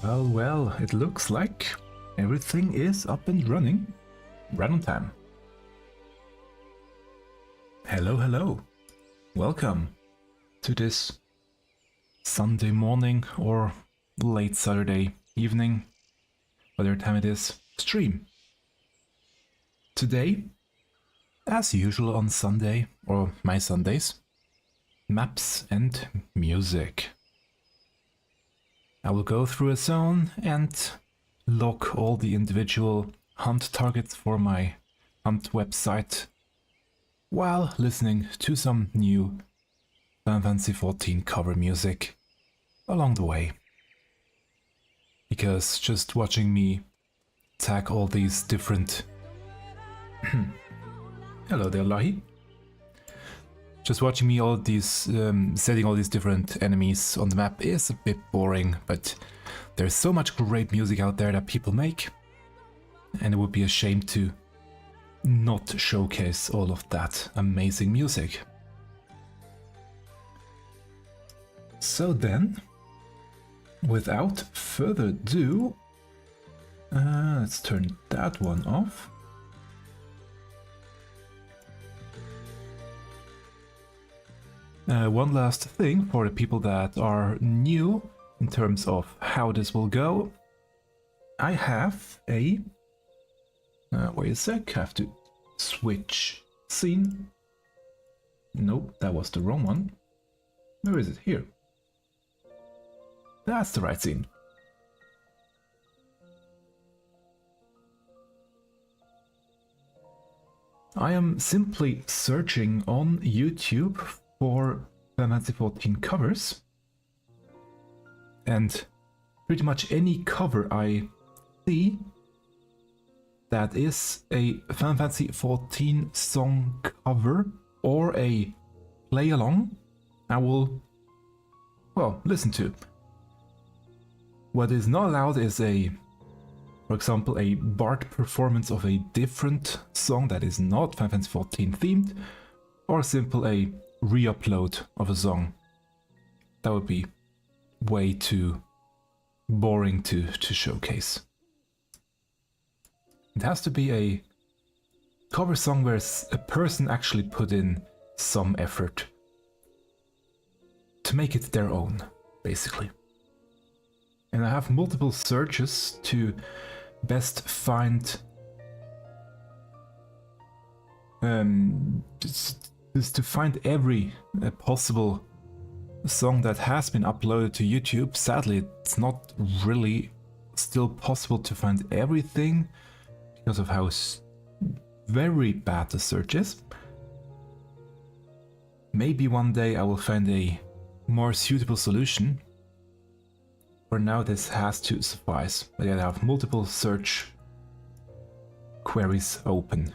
Well, it looks like everything is up and running right on time. Hello. Welcome to this Sunday morning or late Saturday evening, whatever time it is, stream. Today, as usual on Sunday, or my Sundays, maps and music. I will go through a zone and log all the individual hunt targets for my hunt website while listening to some new Final Fantasy XIV cover music along the way. Because just watching me tag all these different... Hello there, Lahi. Just watching me all these, setting all these different enemies on the map is a bit boring, but there's so much great music out there that people make, and it would be a shame to not showcase all of that amazing music. So then, without further ado, let's turn that one off. One last thing for the people that are new in terms of how this will go. I have a... wait a sec, I have to switch scene. Nope, that was the wrong one. Where is it? Here. That's the right scene. I am simply searching on YouTube for Final Fantasy XIV covers, and pretty much any cover I see that is a Final Fantasy XIV song cover or a play along, I will, well, listen to. What is not allowed is for example, a bard performance of a different song that is not Final Fantasy XIV themed, or simple a re-upload of a song. That would be way too boring to showcase. It has to be a cover song where a person actually put in some effort to make it their own, basically. And I have multiple searches to best find is to find every possible song that has been uploaded to YouTube. Sadly, it's not really still possible to find everything because of how very bad the search is. Maybe one day I will find a more suitable solution. For now, this has to suffice. But yeah, I have multiple search queries open.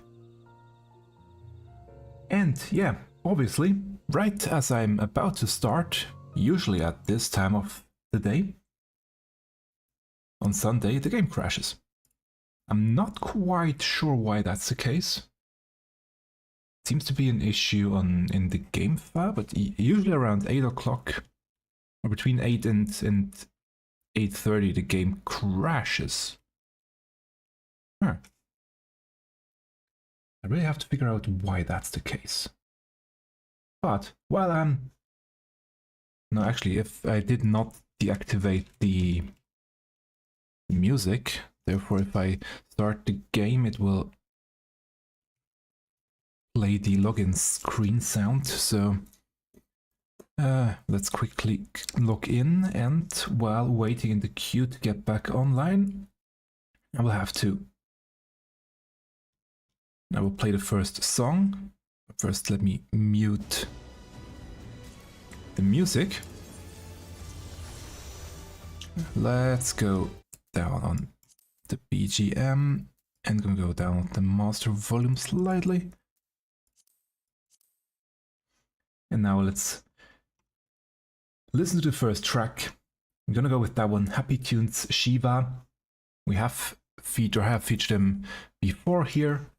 And yeah, obviously, right as I'm about to start, usually at this time of the day, on Sunday, the game crashes. I'm not quite sure why that's the case. Seems to be an issue in the game file, but usually around 8 o'clock, or between 8 and 8:30, the game crashes. Huh. I really have to figure out why that's the case. But while no, actually, if I did not deactivate the music, therefore if I start the game, it will play the login screen sound. So let's quickly log in, and while waiting in the queue to get back online, I will play the first song. First, let me mute the music. Let's go down on the BGM and gonna go down the master volume slightly. And now let's listen to the first track. I'm gonna go with that one, Happy Tunes Shiva. We have featured him before here.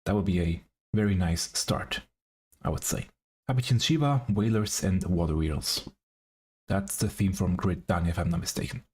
That would be a very nice start, I would say. Happy Tunes Shiva, Wailers and Waterwheels. That's the theme from Grid Danny, if I'm not mistaken.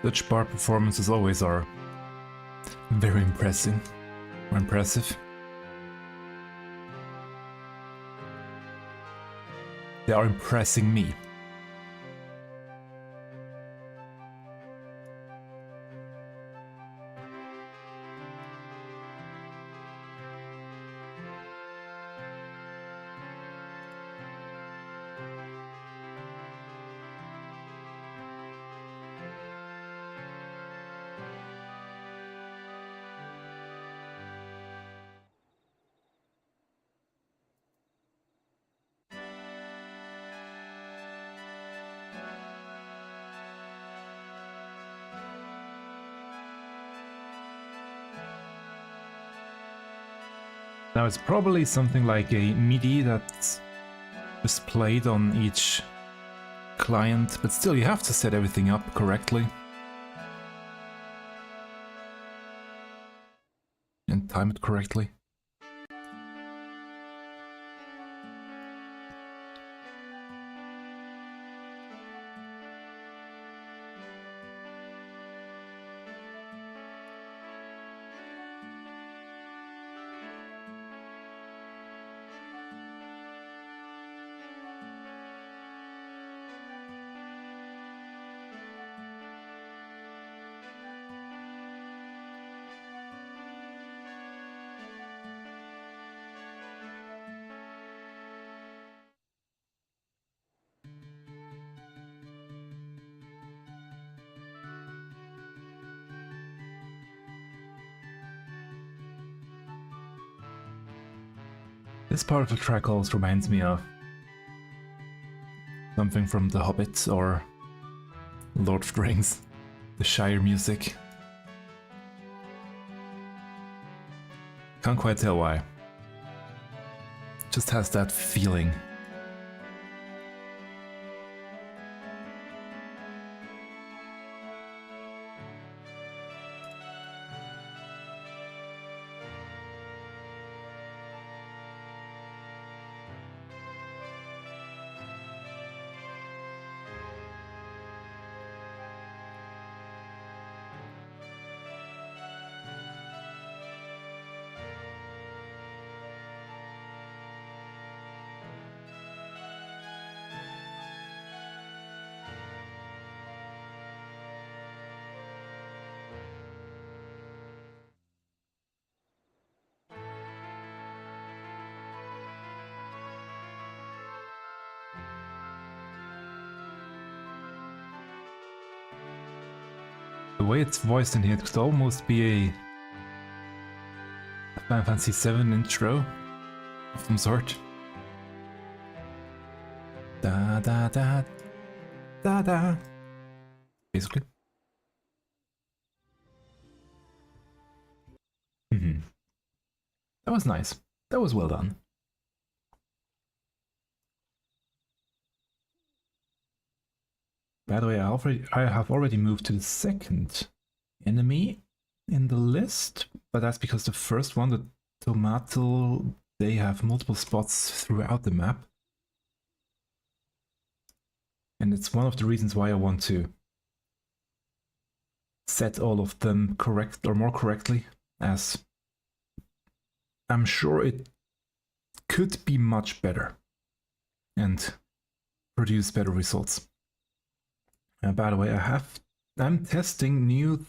Such bar performances always are very impressive. They are impressing me. Now it's probably something like a MIDI that's just played on each client, but still you have to set everything up correctly. And time it correctly. This part of the track always reminds me of something from The Hobbit or Lord of the Rings, the Shire music. Can't quite tell why. Just has that feeling. The way it's voiced in here, it could almost be a Final Fantasy VII intro of some sort. Da da da da da. Basically. That was nice. That was well done. By the way, I have already moved to the second enemy in the list, but that's because the first one, the tomato, they have multiple spots throughout the map. And it's one of the reasons why I want to set all of them correct or more correctly, as I'm sure it could be much better and produce better results. By the way, I'm testing new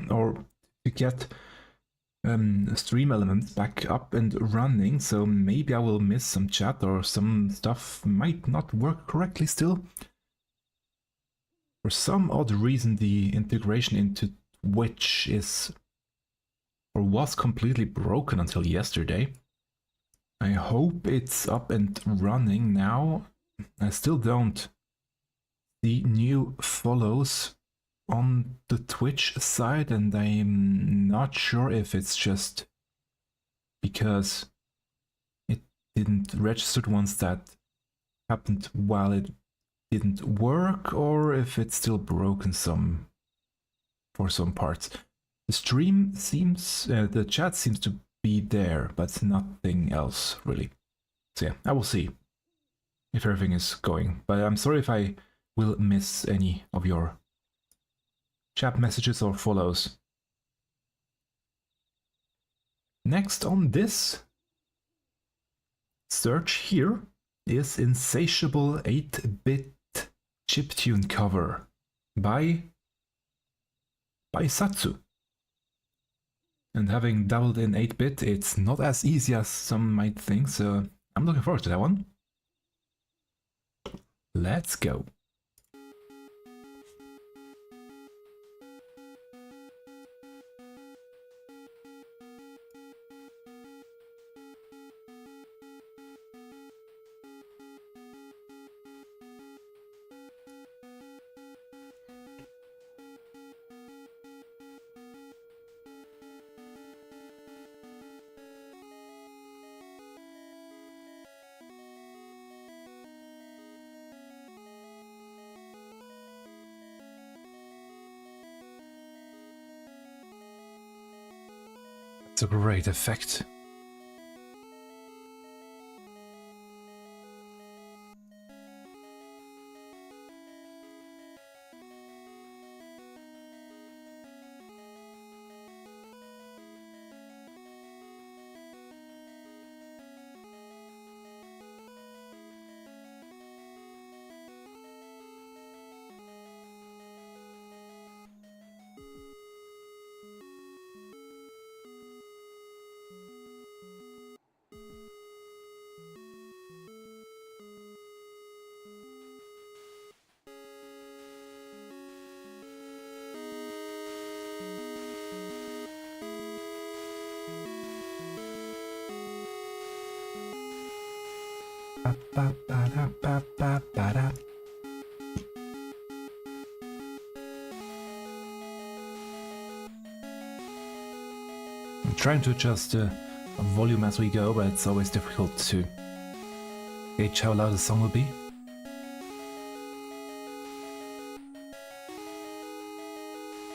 or to get stream elements back up and running, so maybe I will miss some chat or some stuff might not work correctly still. For some odd reason, the integration into Twitch is or was completely broken until yesterday. I hope it's up and running now. I still don't see new follows on the Twitch side, and I'm not sure if it's just because it didn't register ones that happened while it didn't work, or if it's still broken for some parts. The stream seems, the chat seems to be there, but nothing else really. So yeah, I will see if everything is going. But I'm sorry if I will miss any of your chat messages or follows. Next on this search here is Insatiable 8-bit chiptune cover by Baisatsu. And having dabbled in 8-bit, it's not as easy as some might think, so I'm looking forward to that one. Let's go. It's a great effect. I'm trying to adjust the volume as we go, but it's always difficult to gauge how loud the song will be.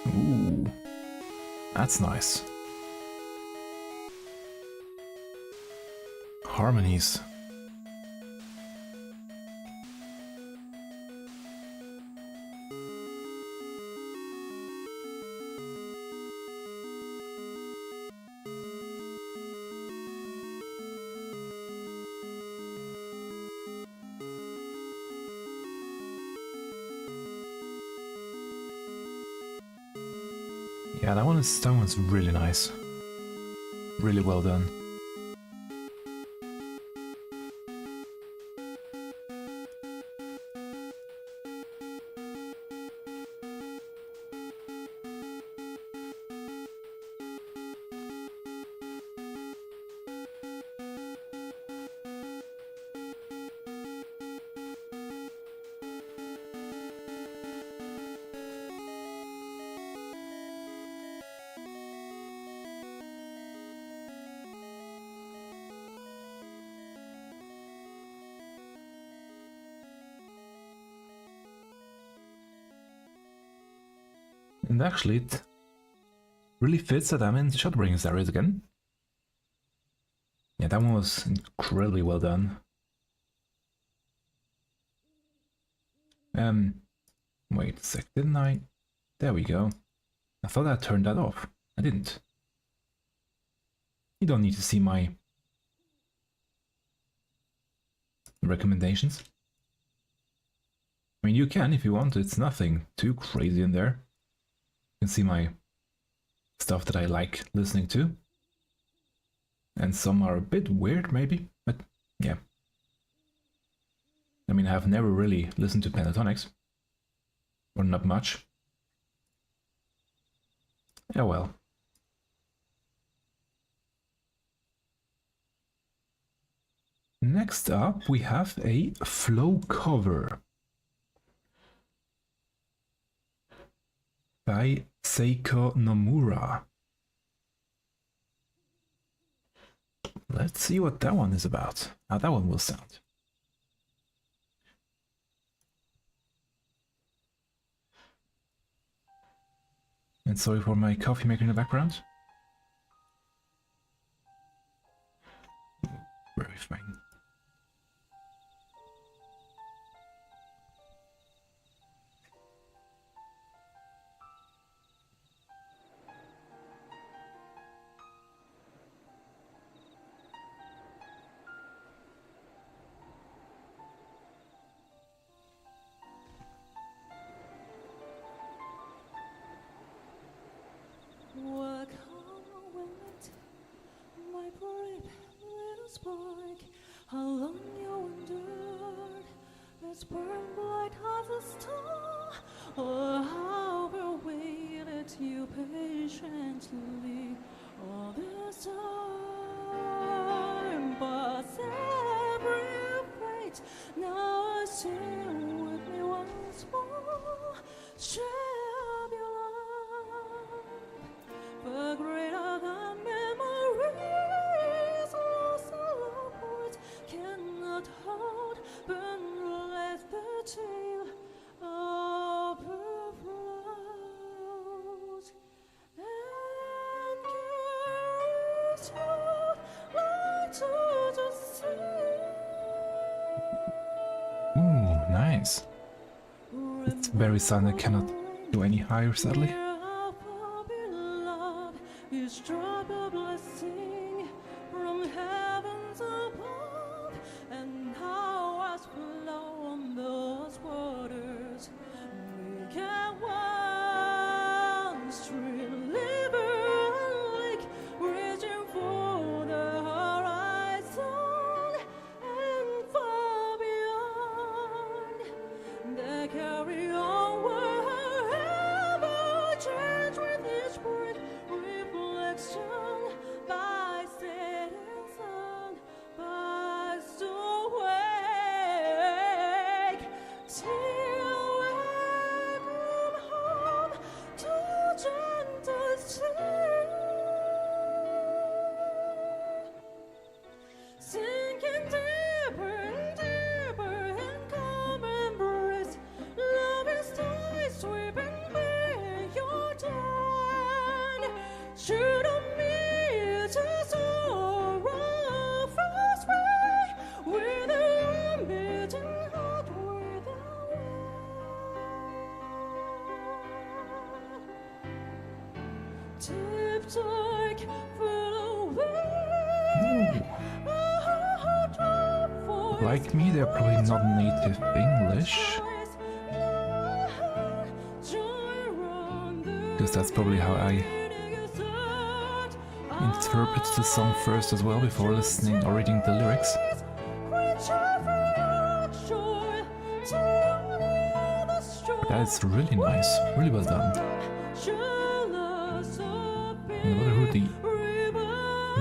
Ooh, that's nice. Harmonies. Yeah, that one's really nice. Really well done. And actually, it really fits that I'm in Shadowbringing series again. Yeah, that one was incredibly well done. Wait a sec, didn't I? There we go. I thought I turned that off. I didn't. You don't need to see my recommendations. I mean, you can if you want, it's nothing too crazy in there. You can see my stuff that I like listening to. And some are a bit weird, maybe, but yeah. I mean, I've never really listened to Pentatonics. Or not much. Yeah, well. Next up, we have a flow cover by Seiko Nomura. Let's see what that one is about. How that one will sound. And sorry for my coffee maker in the background. Very fine. How long you endured this burn bright as a star, or how we waited you patiently all this time. But every fate now I sing with me once more. Share your love, the greater the memories lost alone words cannot hold, but let the tale of her flows and carries you like to the sea. Ooh, nice. It's very sad I cannot do any higher, sadly. Is drop a blessing from heavens above, and how has flown those waters. We can one stream, river, lake, reaching for the horizon and far beyond. They carry on wherever change with each breath. By setting sun, by awake, till we come home to gentle sea, sinking deeper and deeper in calm embrace. Love is tide sweeping by your dead. Should Like me, they're probably not native English. Because that's probably how I interpret the song first as well, before listening or reading the lyrics. But that is really nice, really well done. I wonder who the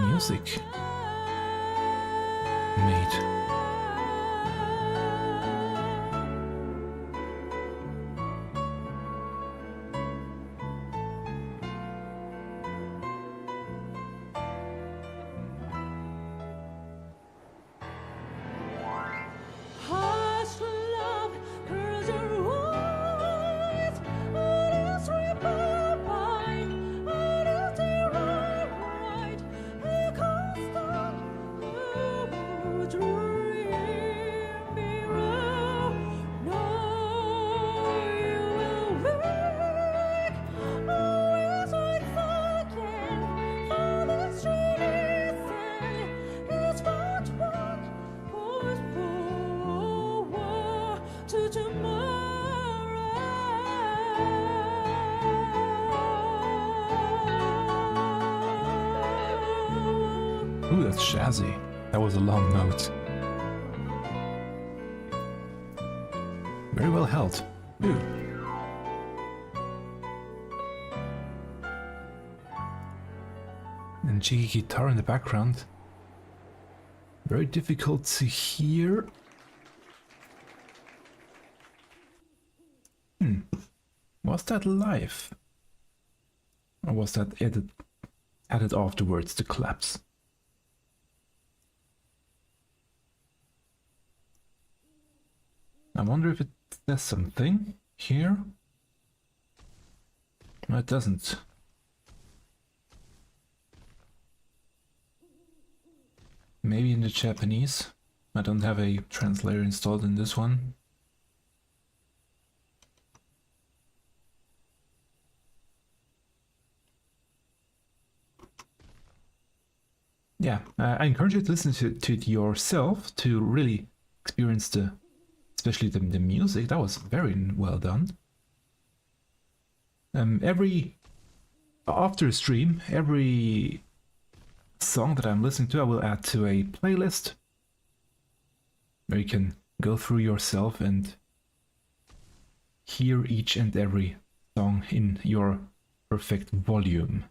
music made. Love, 'cause your eyes, all is reborn. Ooh, that's jazzy. That was a long note. Very well held. Ooh. And cheeky guitar in the background. Very difficult to hear. Was that live? Or was that added afterwards, the claps? I wonder if it says something here. No, it doesn't. Maybe in the Japanese. I don't have a translator installed in this one. Yeah, I encourage you to listen to it yourself to really experience especially the music. That was very well done. After a stream, every song that I'm listening to, I will add to a playlist where you can go through yourself and hear each and every song in your perfect volume.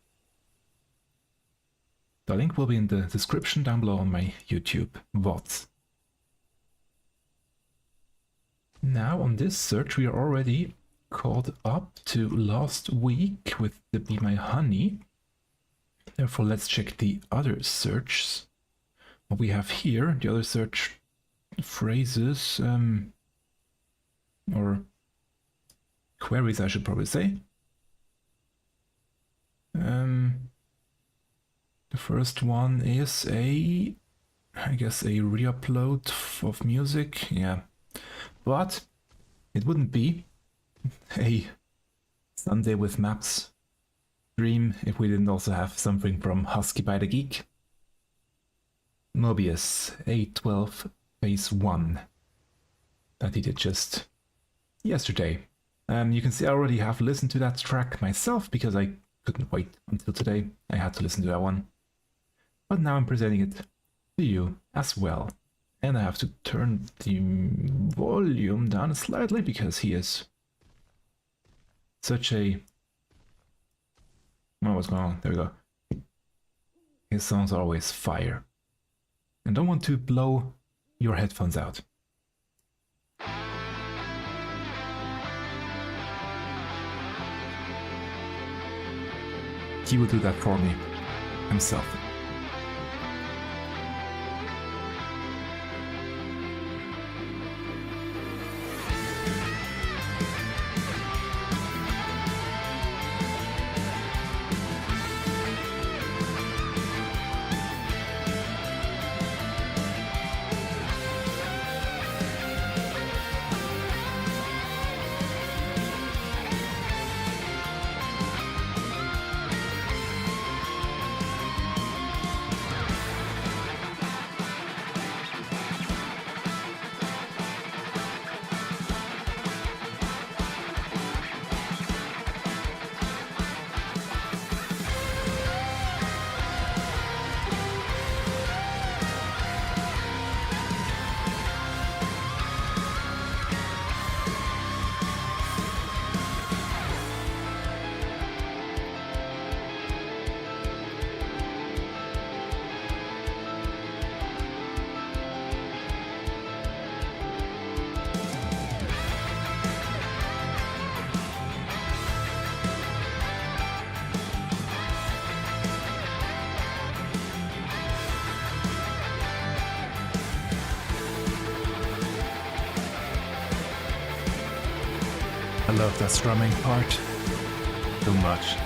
The link will be in the description down below on my YouTube VODs. Now on this search we are already caught up to last week with the Be My Honey. Therefore let's check the other searches. What we have here, the other search phrases, or queries I should probably say. The first one is I guess a re-upload of music, yeah. But it wouldn't be a Sunday with Maps stream if we didn't also have something from Husky by the Geek. Moebius, A12 Phase 1. That he did just yesterday. You can see I already have listened to that track myself because I couldn't wait until today. I had to listen to that one. But now I'm presenting it to you as well. And I have to turn the volume down slightly because he is such a... Oh, what's going on? There we go. His songs are always fire. And don't want to blow your headphones out. He will do that for me himself. I love that strumming part so much.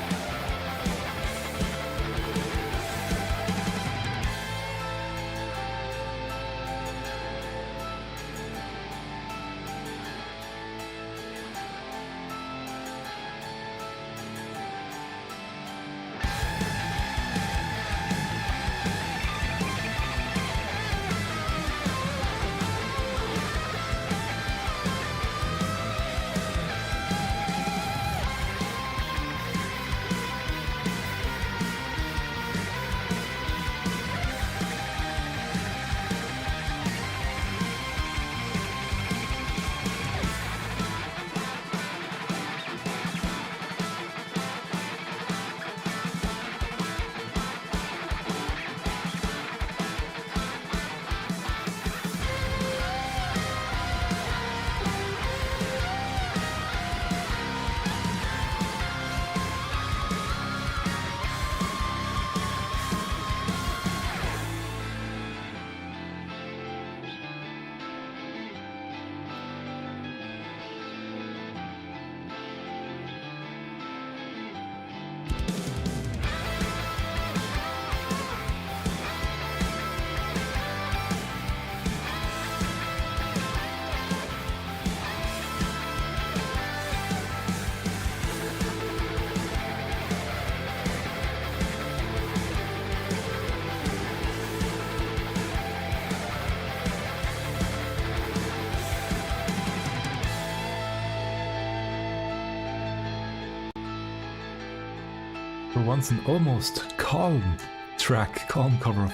once an almost calm track, calm cover of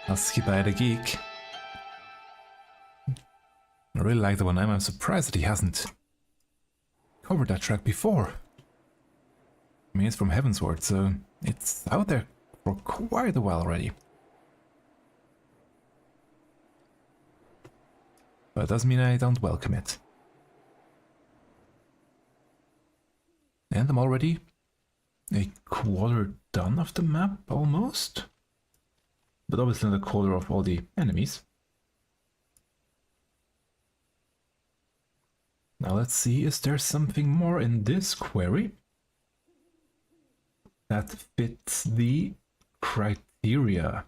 Husky by the Geek. I really like the one. I'm surprised that he hasn't covered that track before. I mean, it's from Heavensward, so it's out there for quite a while already. But it doesn't mean I don't welcome it. And I'm already a quarter done of the map, almost. But obviously not a quarter of all the enemies. Now let's see, is there something more in this query that fits the criteria?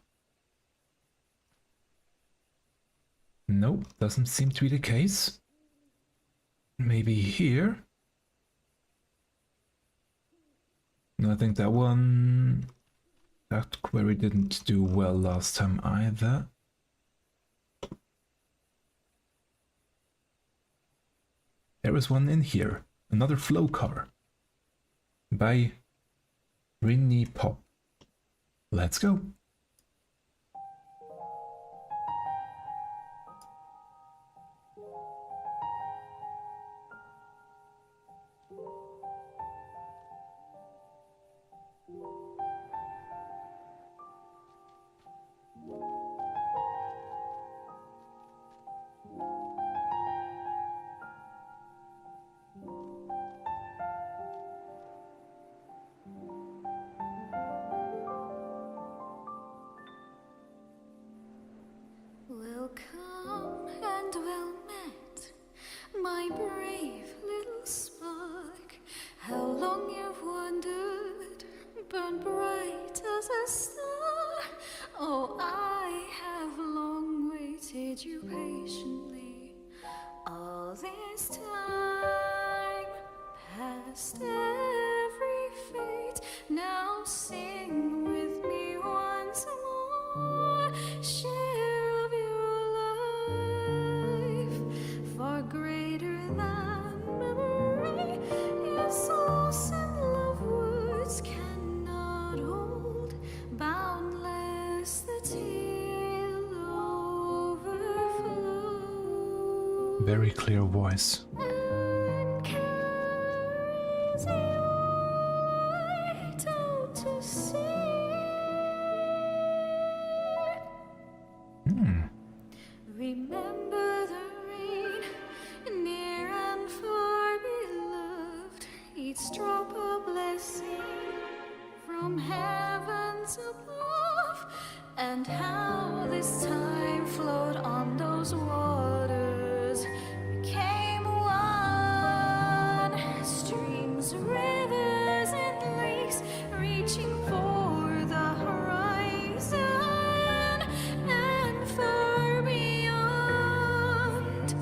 Nope, doesn't seem to be the case. Maybe here? No, I think that query didn't do well last time either. There is one in here, another flow cover by Rinni Pop. Let's go. Welcome and well met, my brave little spark. How long you've wandered, burn bright as a star. Oh, I have long waited you patiently. All this time, past every fate, now sing with me once more. Share of your life, far greater than memory. Yes, loss and love words cannot hold. Boundless the tale overflows. Very clear voice. And carries your light out to sea. Remember the rain, near and far beloved, each drop a blessing from heavens above, and how this time flowed on those waters, became one. Streams, rivers, and lakes reaching for the horizon, and far beyond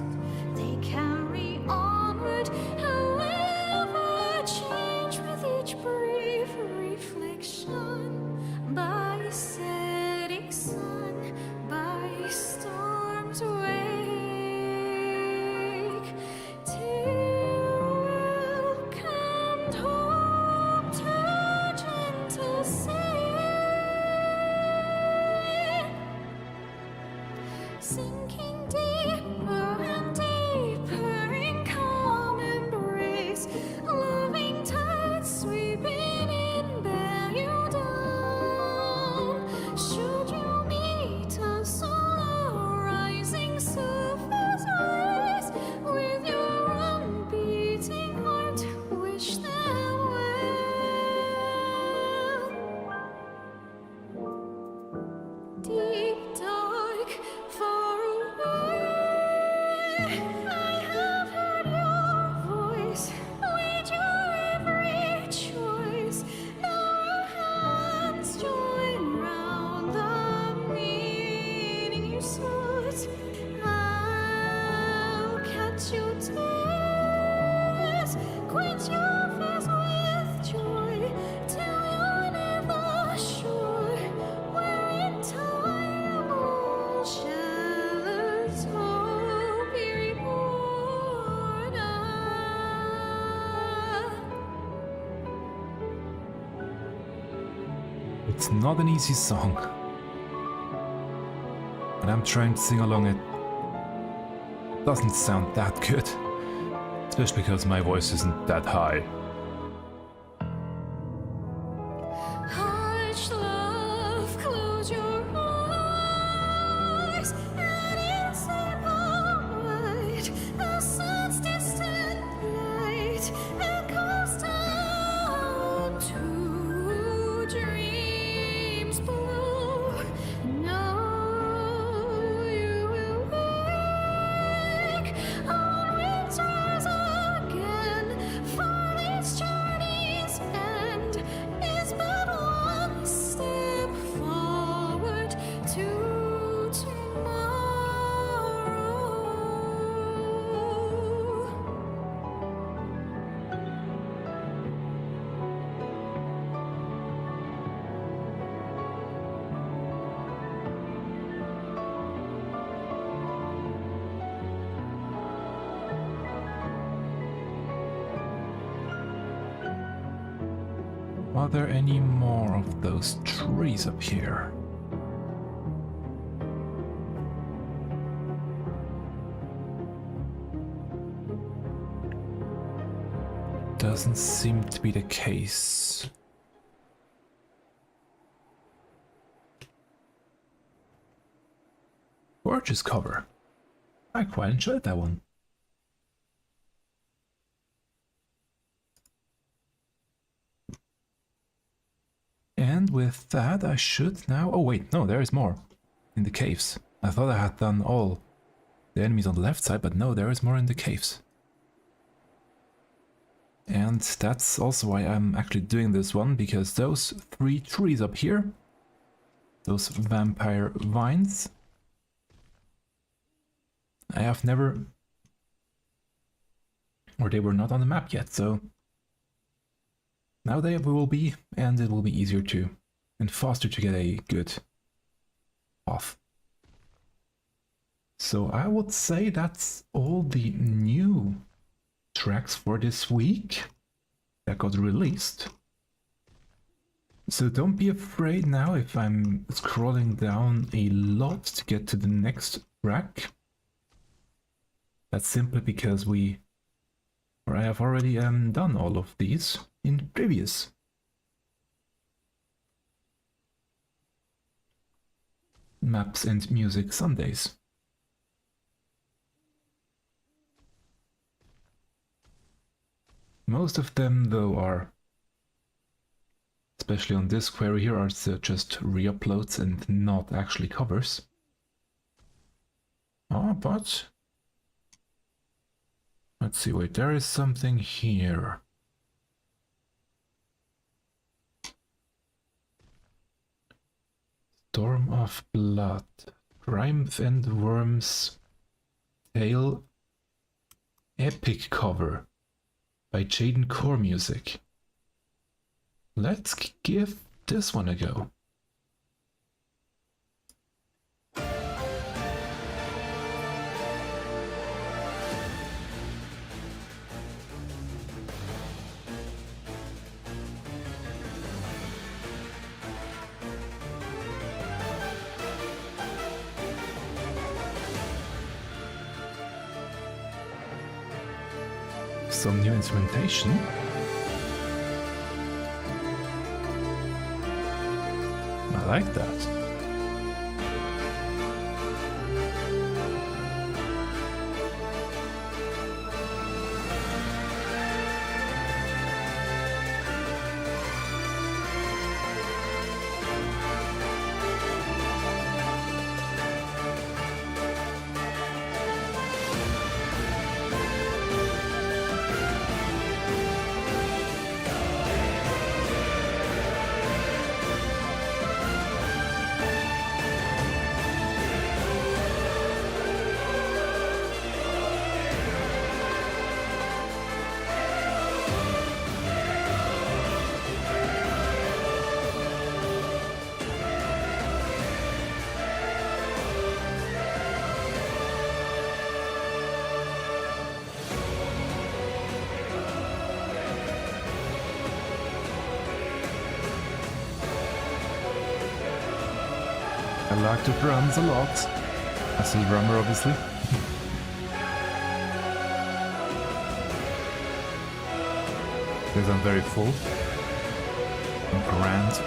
they carry onward, however change with each brief reflection, by setting sun, by storm's wake, till welcomed home to gentle sea. Sinking deeper and deeper in calm embrace, loving tides sweeping in, bear you down. Should you meet us on a rising surface, rise with your unbeating heart, wish them well. Deep, dark, far away, I have heard your voice, weighed your every choice. Now our hands join round the meaning you sought. I'll catch your tears, quench your fears with joy, till you're never sure where in time It's not an easy song. And I'm trying to sing along it. Doesn't sound that good. Especially because my voice isn't that high. Hush, love, close your eyes, and you'll see bright the sun's distant light, and coast down to dreams below. Now you will wake on wings rise again, for this journey's end is but one step forward to tomorrow. Are there any more of those trees up here? Doesn't seem to be the case. Gorgeous cover. I quite enjoyed that one. And with that, I should now... Oh wait, no, there is more. In the caves. I thought I had done all the enemies on the left side, but no, there is more in the caves. And that's also why I'm actually doing this one, because those 3 trees up here, those vampire vines, I have never... or they were not on the map yet, so... now they will be, and it will be easier to, and faster to get a good path. So I would say that's all the new tracks for this week that got released. So don't be afraid now if I'm scrolling down a lot to get to the next track. That's simply because I have already done all of these in previous Maps and Music Sundays. Most of them, though, are, especially on this query here, are just re-uploads and not actually covers. Oh, but... let's see, wait, there is something here. Storm of Blood, Grime and Worm's Tale, epic cover by Jaden-Core music. Let's give this one a go. Some new instrumentation. I like that. like to drums a lot. As a drummer, obviously. Because I'm very full and grand.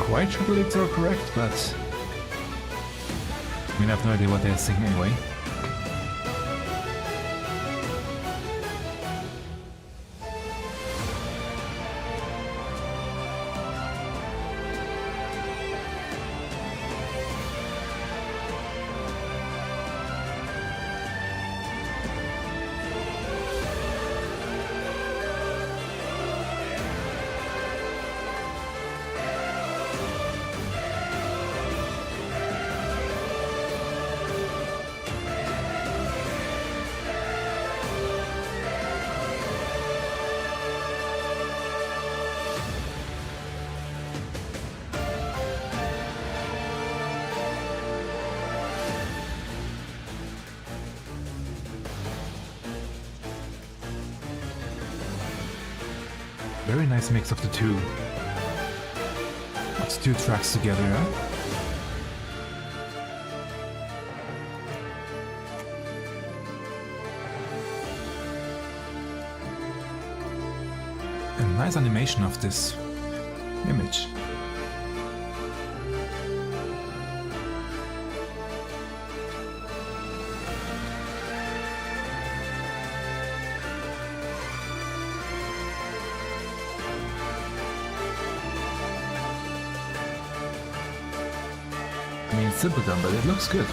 Quite sure the lyrics are correct, but I mean, I have no idea what they're singing anyway. Very nice mix of the two. Let's two tracks together, huh? A nice animation of this image. I mean, it's simple done, but it looks good.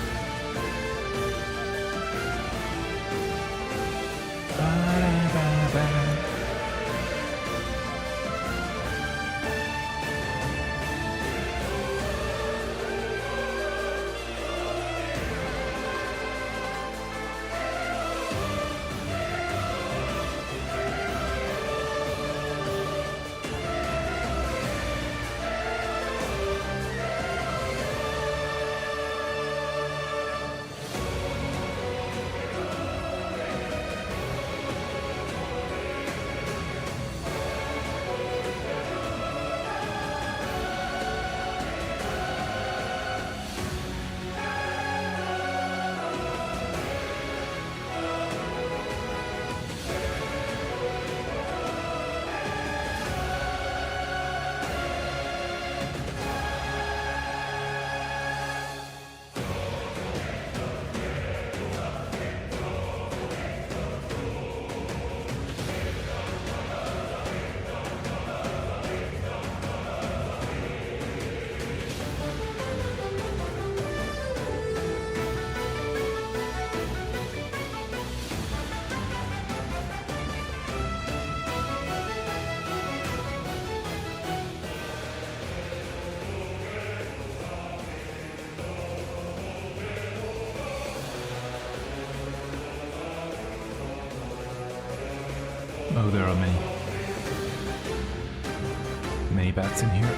Oh, there are many bats in here.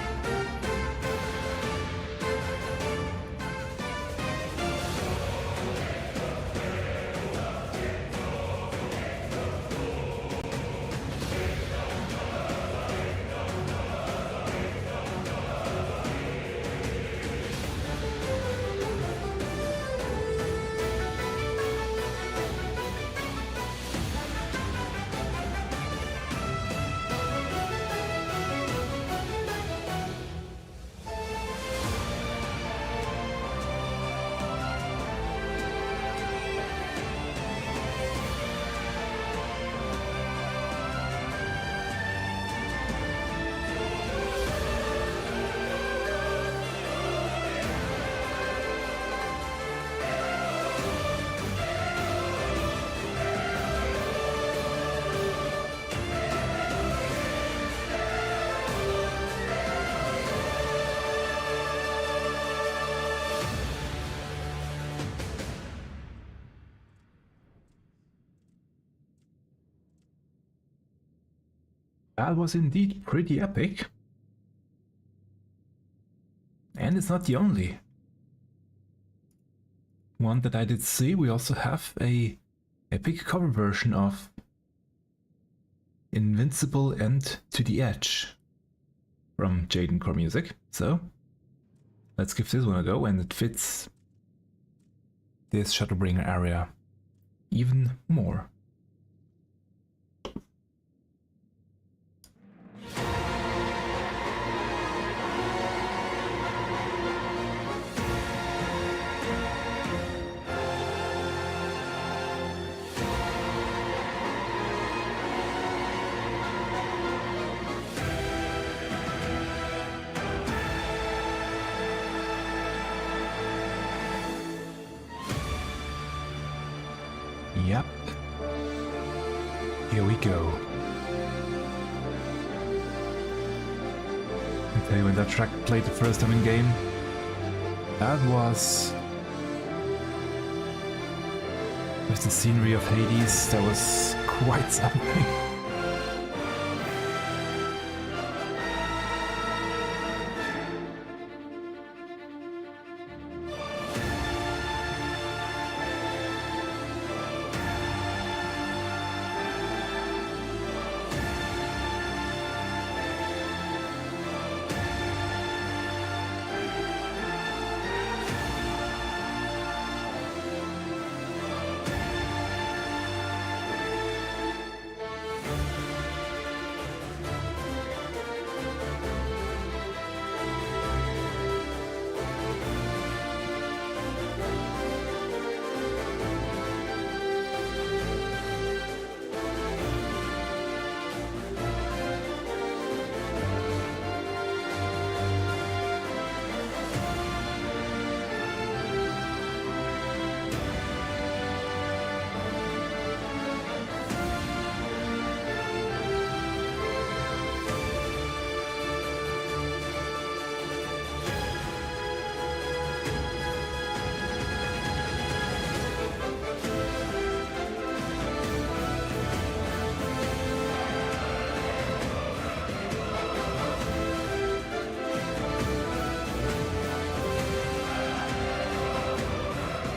That was indeed pretty epic. And it's not the only one that I did see. We also have a epic cover version of Invincible and To the Edge from Jaden-Core Music. So let's give this one a go, and it fits this Shadowbringer area even more. Yep. Here we go. I tell you, when that track played the first time in game, that was... with the scenery of Hades, that was quite something.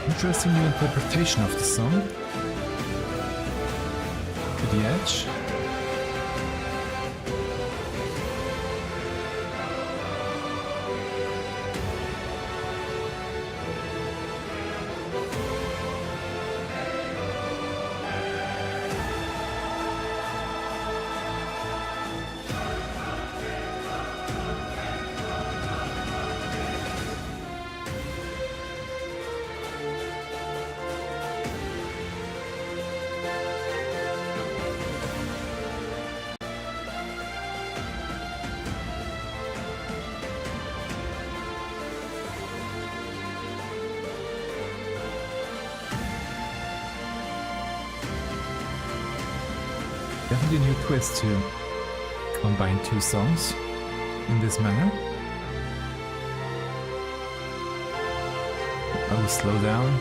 Interesting new interpretation of the song. To the Edge. Definitely a new twist to combine two songs in this manner. Oh, slow down.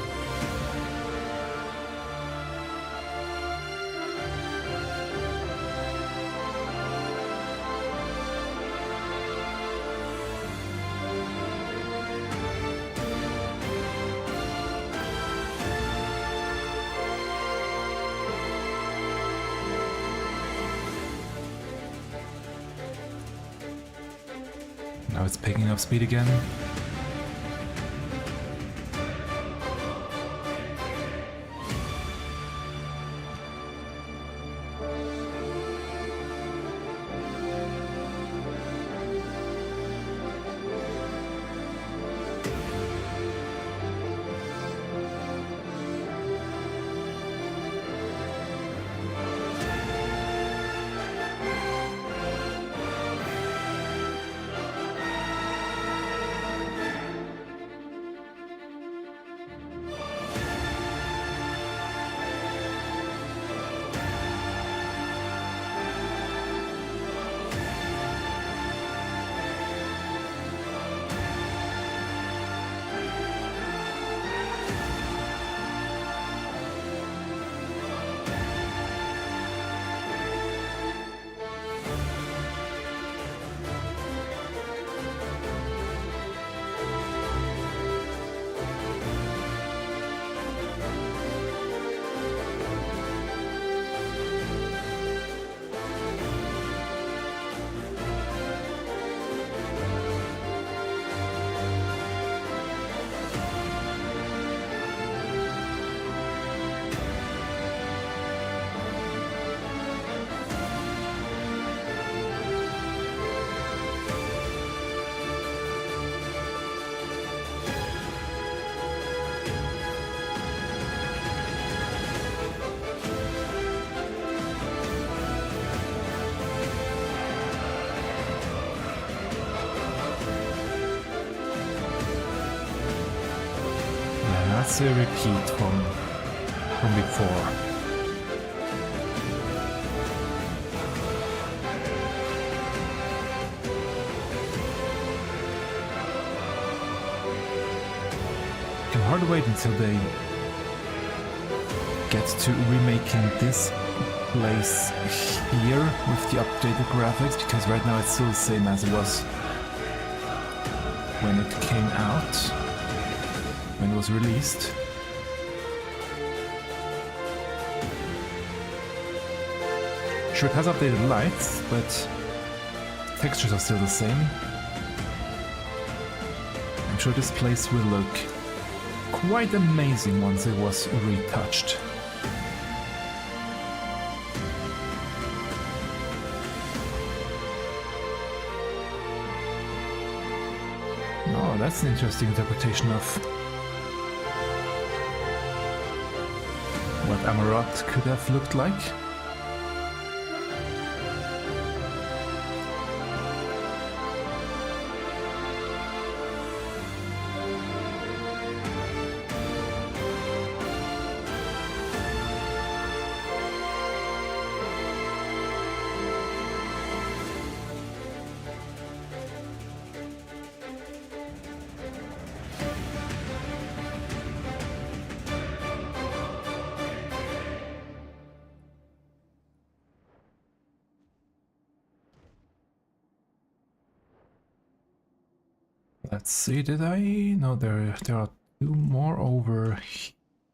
Now it's picking up speed again. it's a repeat from before. Can hardly wait until they get to remaking this place here with the updated graphics, because right now it's still the same as it was when it came out, when it was released. Sure, it has updated lights, but textures are still the same. I'm sure this place will look quite amazing once it was retouched. Oh, that's an interesting interpretation of what Amarat could have looked like. Let's see, did I? No, there are two more over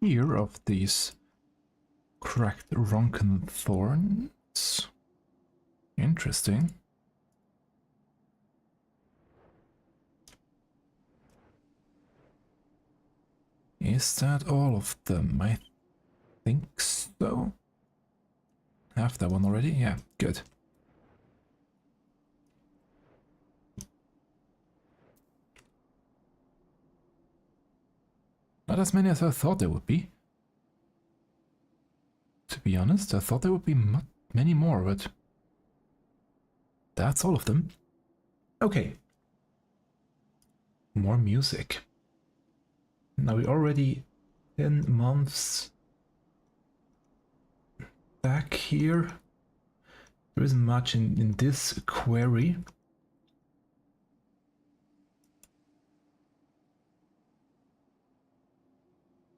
here of these cracked Ronken thorns. Interesting. Is that all of them? I think so. Have that one already? Yeah, good. Not as many as I thought there would be. To be honest, I thought there would be many more, but that's all of them. Okay. More music. Now we're already 10 months back here. There isn't much in this query.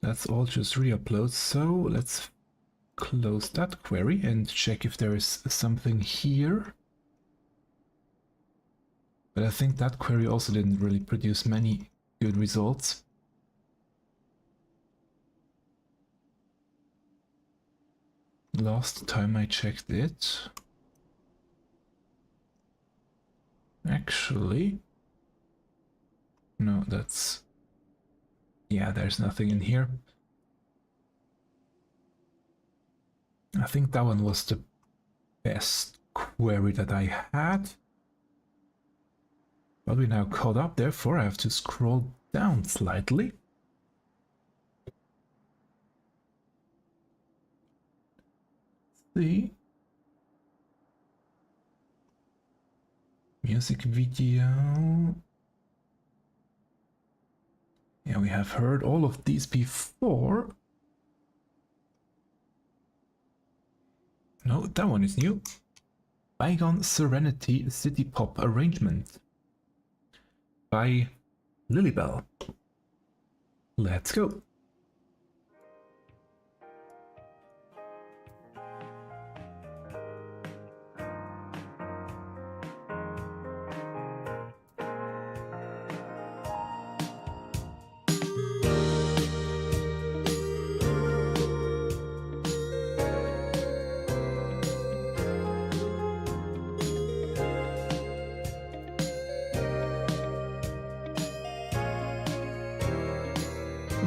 That's all just re-uploads, so let's close that query and check if there is something here. But I think that query also didn't really produce many good results. Last time I checked it, actually, no, that's, yeah, there's nothing in here. I think that one was the best query that I had. But we're now caught up, therefore I have to scroll down slightly. See. Music video. Yeah, we have heard all of these before. No, that one is new. Bygone Serenity City Pop Arrangement by Lilybell. Let's go.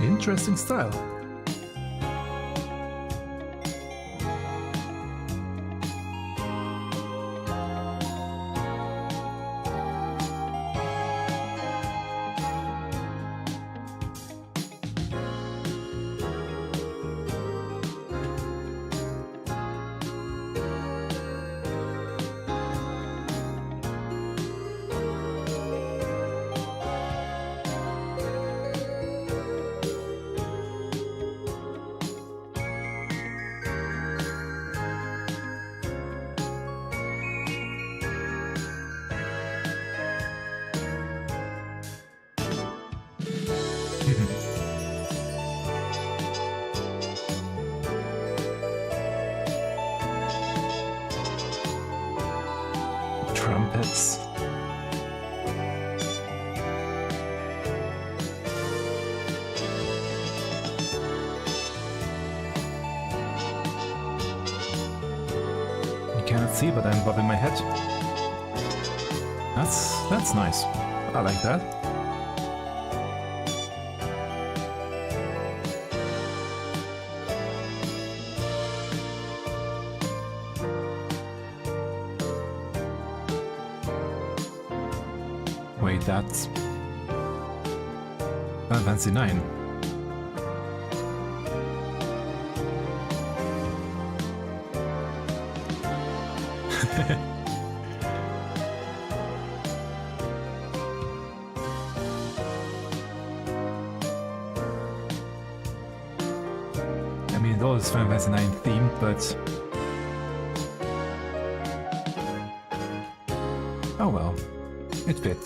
Interesting style. trumpets. You cannot see, but I'm bobbing my head. That's nice. I like that. Wait, that's Final Fantasy IX. I mean, it was Final Fantasy IX themed, but oh well, it fit.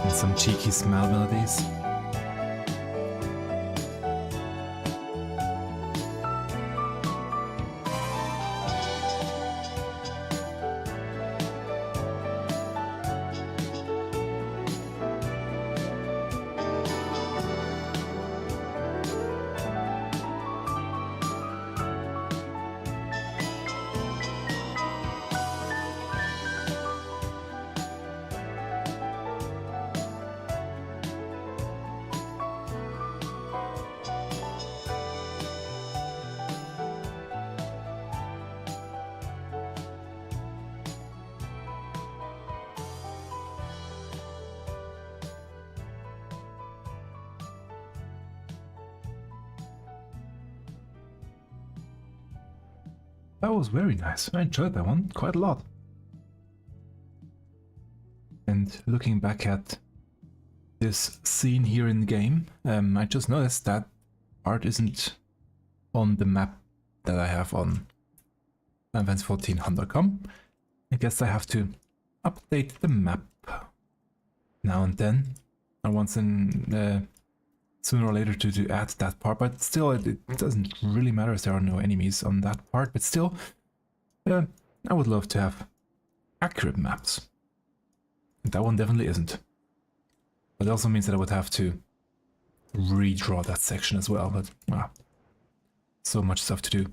And some cheeky smile melodies. That was very nice. I enjoyed that one quite a lot. And looking back at this scene here in the game, I just noticed that art isn't on the map that I have on Advance14.com. I guess I have to update the map now and then, and once in sooner or later to add that part, but still it doesn't really matter as there are no enemies on that part, but still I would love to have accurate maps. And that one definitely isn't. But it also means that I would have to redraw that section as well, but so much stuff to do.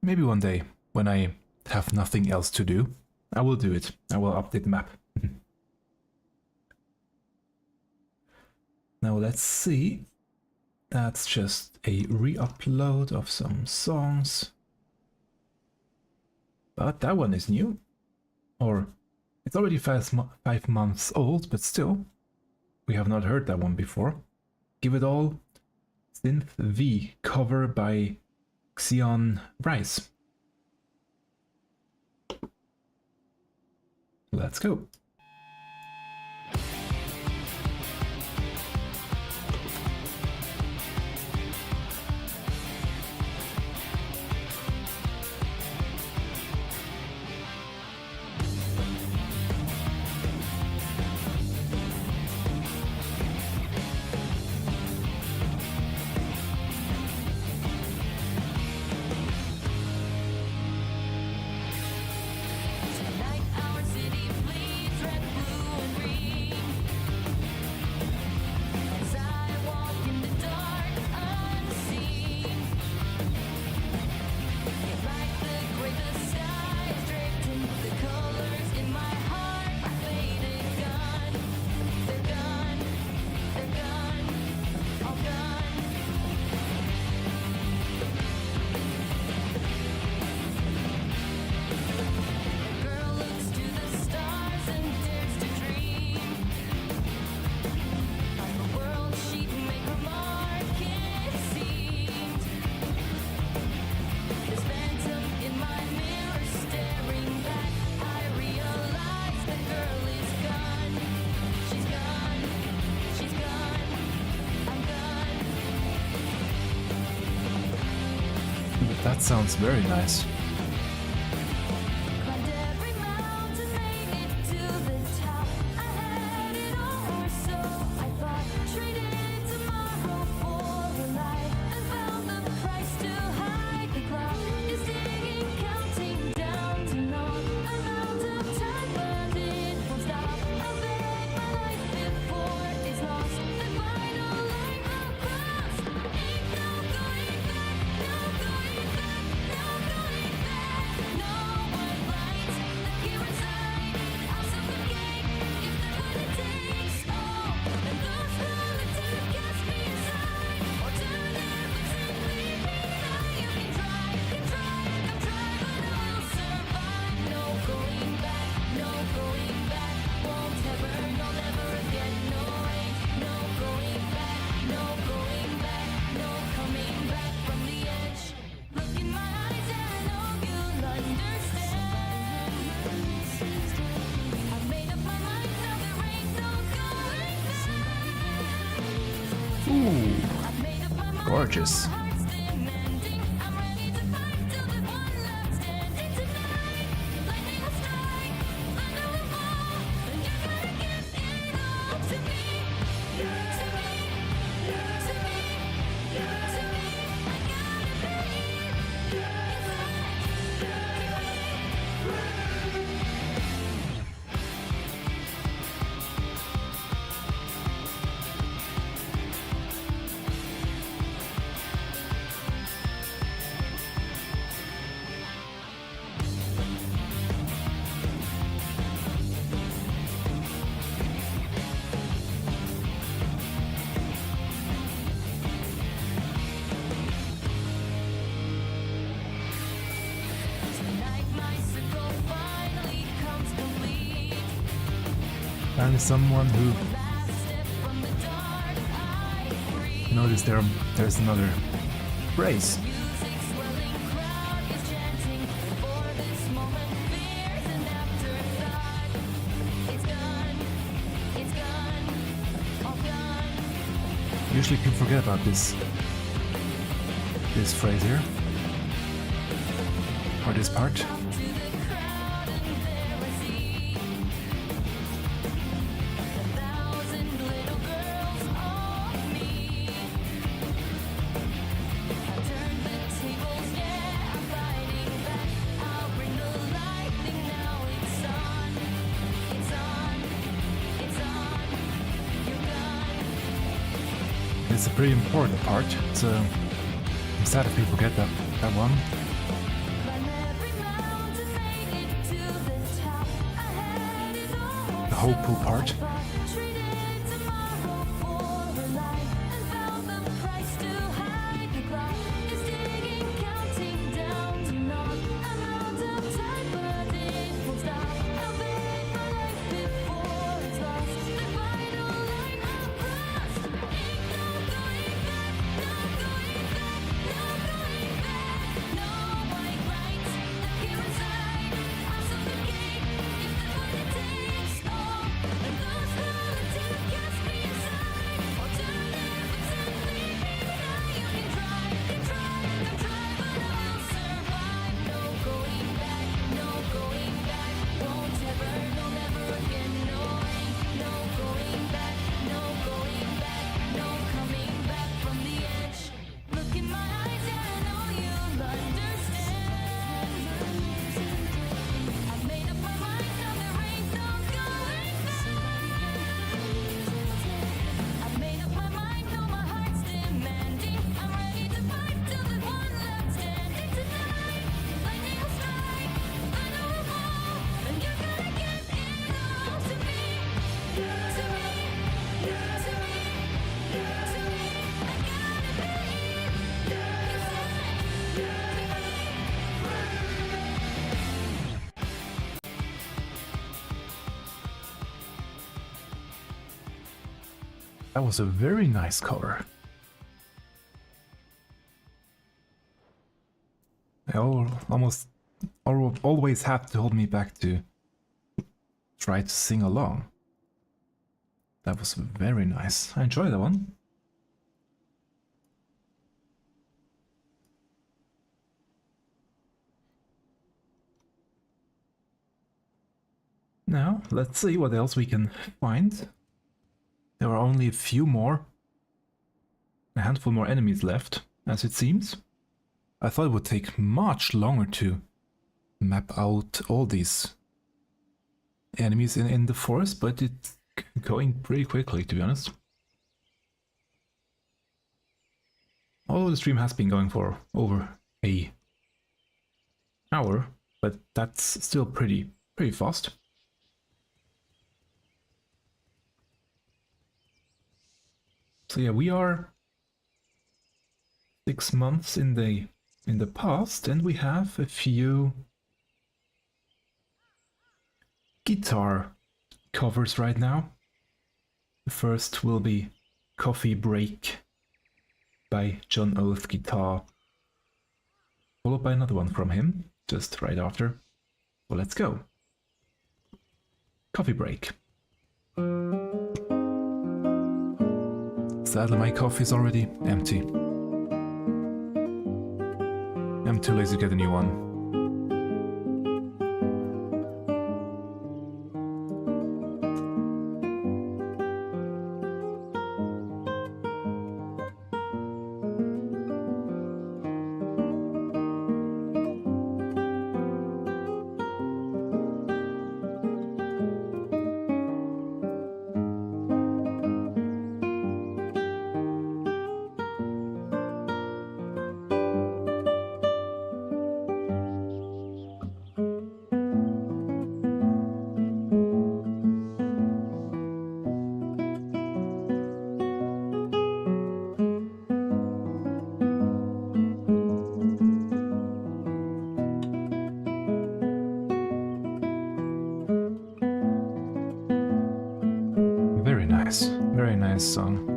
Maybe one day, when I have nothing else to do, I will do it. I will update the map. Now let's see. That's just a re-upload of some songs. But that one is new. Or it's already 5 months old, but still, we have not heard that one before. Give It All, Synth V, cover by Xeon Reis. Let's go. That sounds very nice. Ooh, gorgeous. And someone who noticed there's another Reis. Usually people forget about this phrase here, or this part. It's a pretty important part, so I'm sad if people get that one. The hopeful part. That was a very nice cover. I always have to hold me back to try to sing along. That was very nice. I enjoyed that one. Now, let's see what else we can find. There are only a few more. A handful more enemies left, as it seems. I thought it would take much longer to map out all these enemies in the forest, but it's going pretty quickly, to be honest. Although the stream has been going for over an hour, but that's still pretty fast. So yeah, we are 6 months in the past, and we have a few guitar covers right now. The first will be Coffee Break by John Oeth Guitar, followed by another one from him just right after. So let's go. Coffee Break. Sadly, my coffee is already empty. I'm too lazy to get a new one. Very nice song.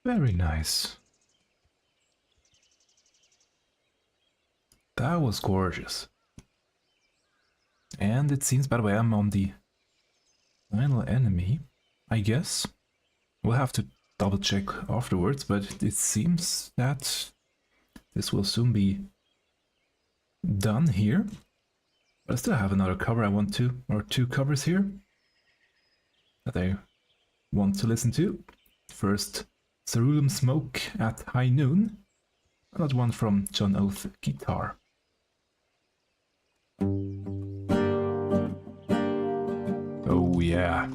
Very nice. That was gorgeous. And it seems, by the way, I'm on the final enemy, I guess. We'll have to double check afterwards, but it seems that this will soon be done here. But I still have another cover I want to, or 2 covers here that I want to listen to. First, Ceruleum Smoke at High Noon. Another one from John Oeth Guitar. Oh yeah.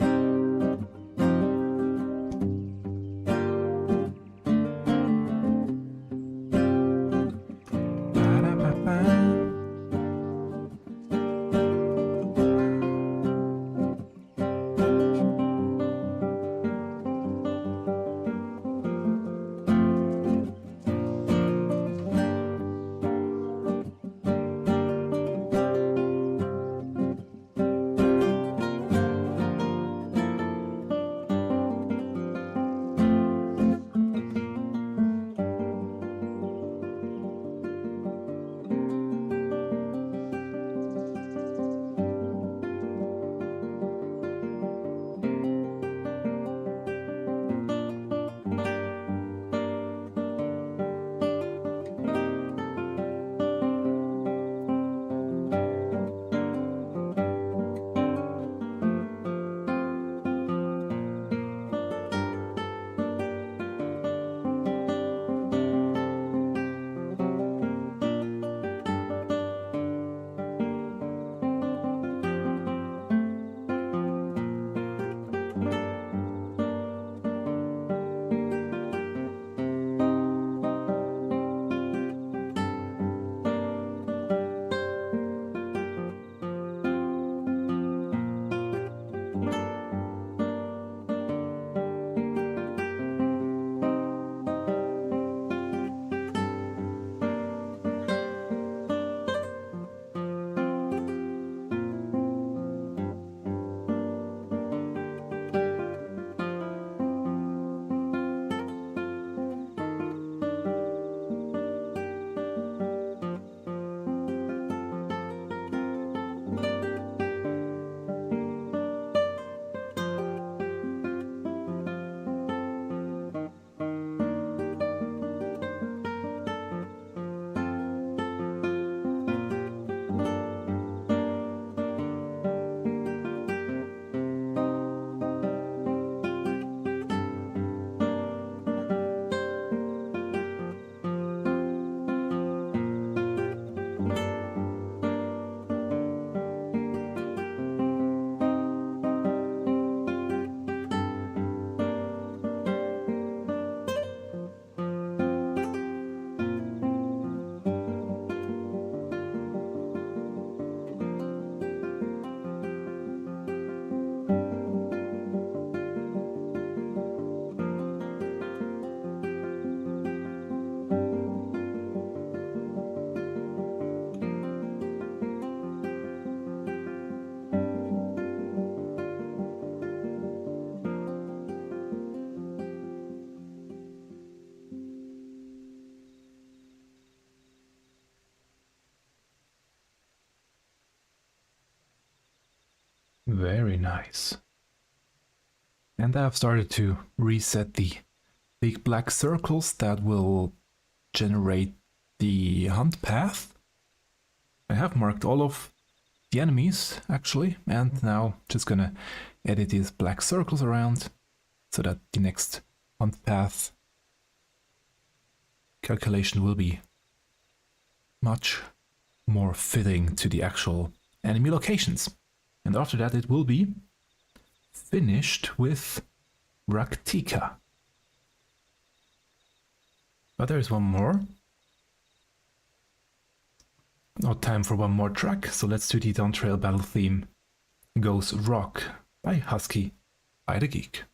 Very nice. And I've started to reset the big black circles that will generate the hunt path. I have marked all of the enemies actually, and now just gonna edit these black circles around so that the next hunt path calculation will be much more fitting to the actual enemy locations. And after that it will be finished with Rak'tika. But there's one more. Not time for one more track, so let's do the Dawntrail battle theme. Goes Rock by Husky by the Geek.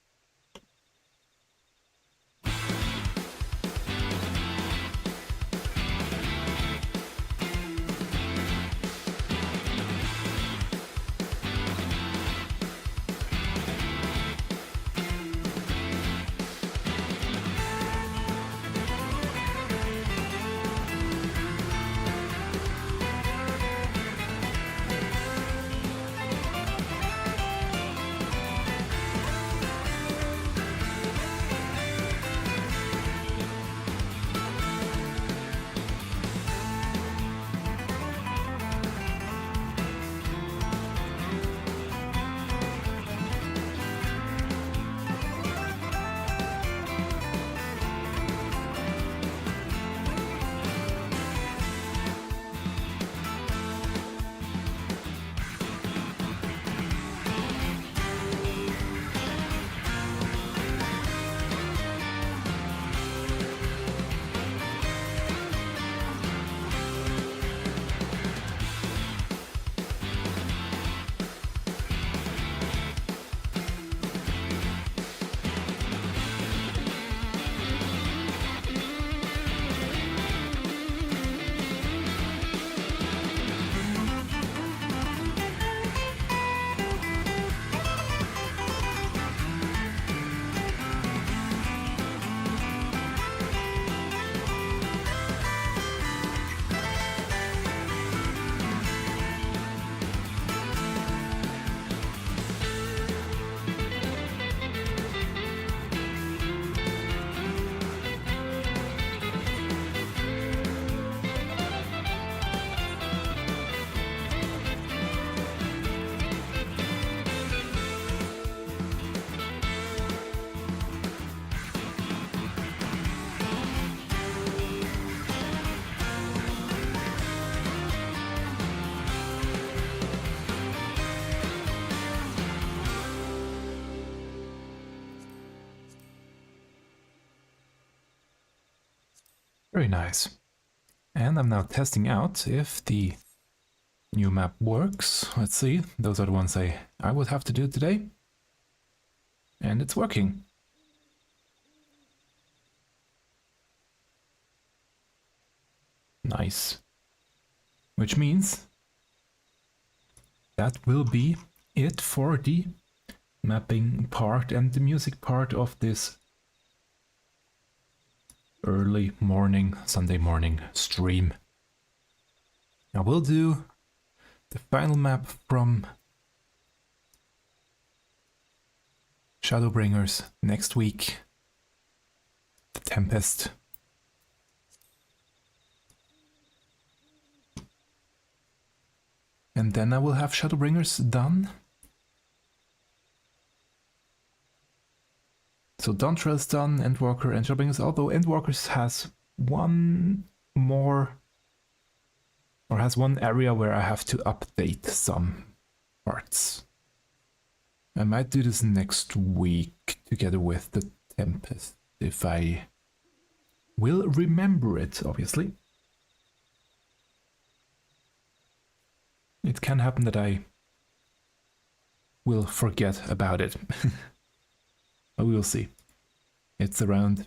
Very nice. And I'm now testing out if the new map works. Let's see. Those are the ones I would have to do today. And it's working. Nice. Which means that will be it for the mapping part and the music part of this early morning, Sunday morning stream. I will do the final map from Shadowbringers next week. The Tempest. And then I will have Shadowbringers done. So Dawntrail is done, Endwalker and Shadowbringers, although Endwalkers has one more, or has one area where I have to update some parts. I might do this next week together with the Tempest, if I will remember it, obviously. It can happen that I will forget about it. But we will see. It's around.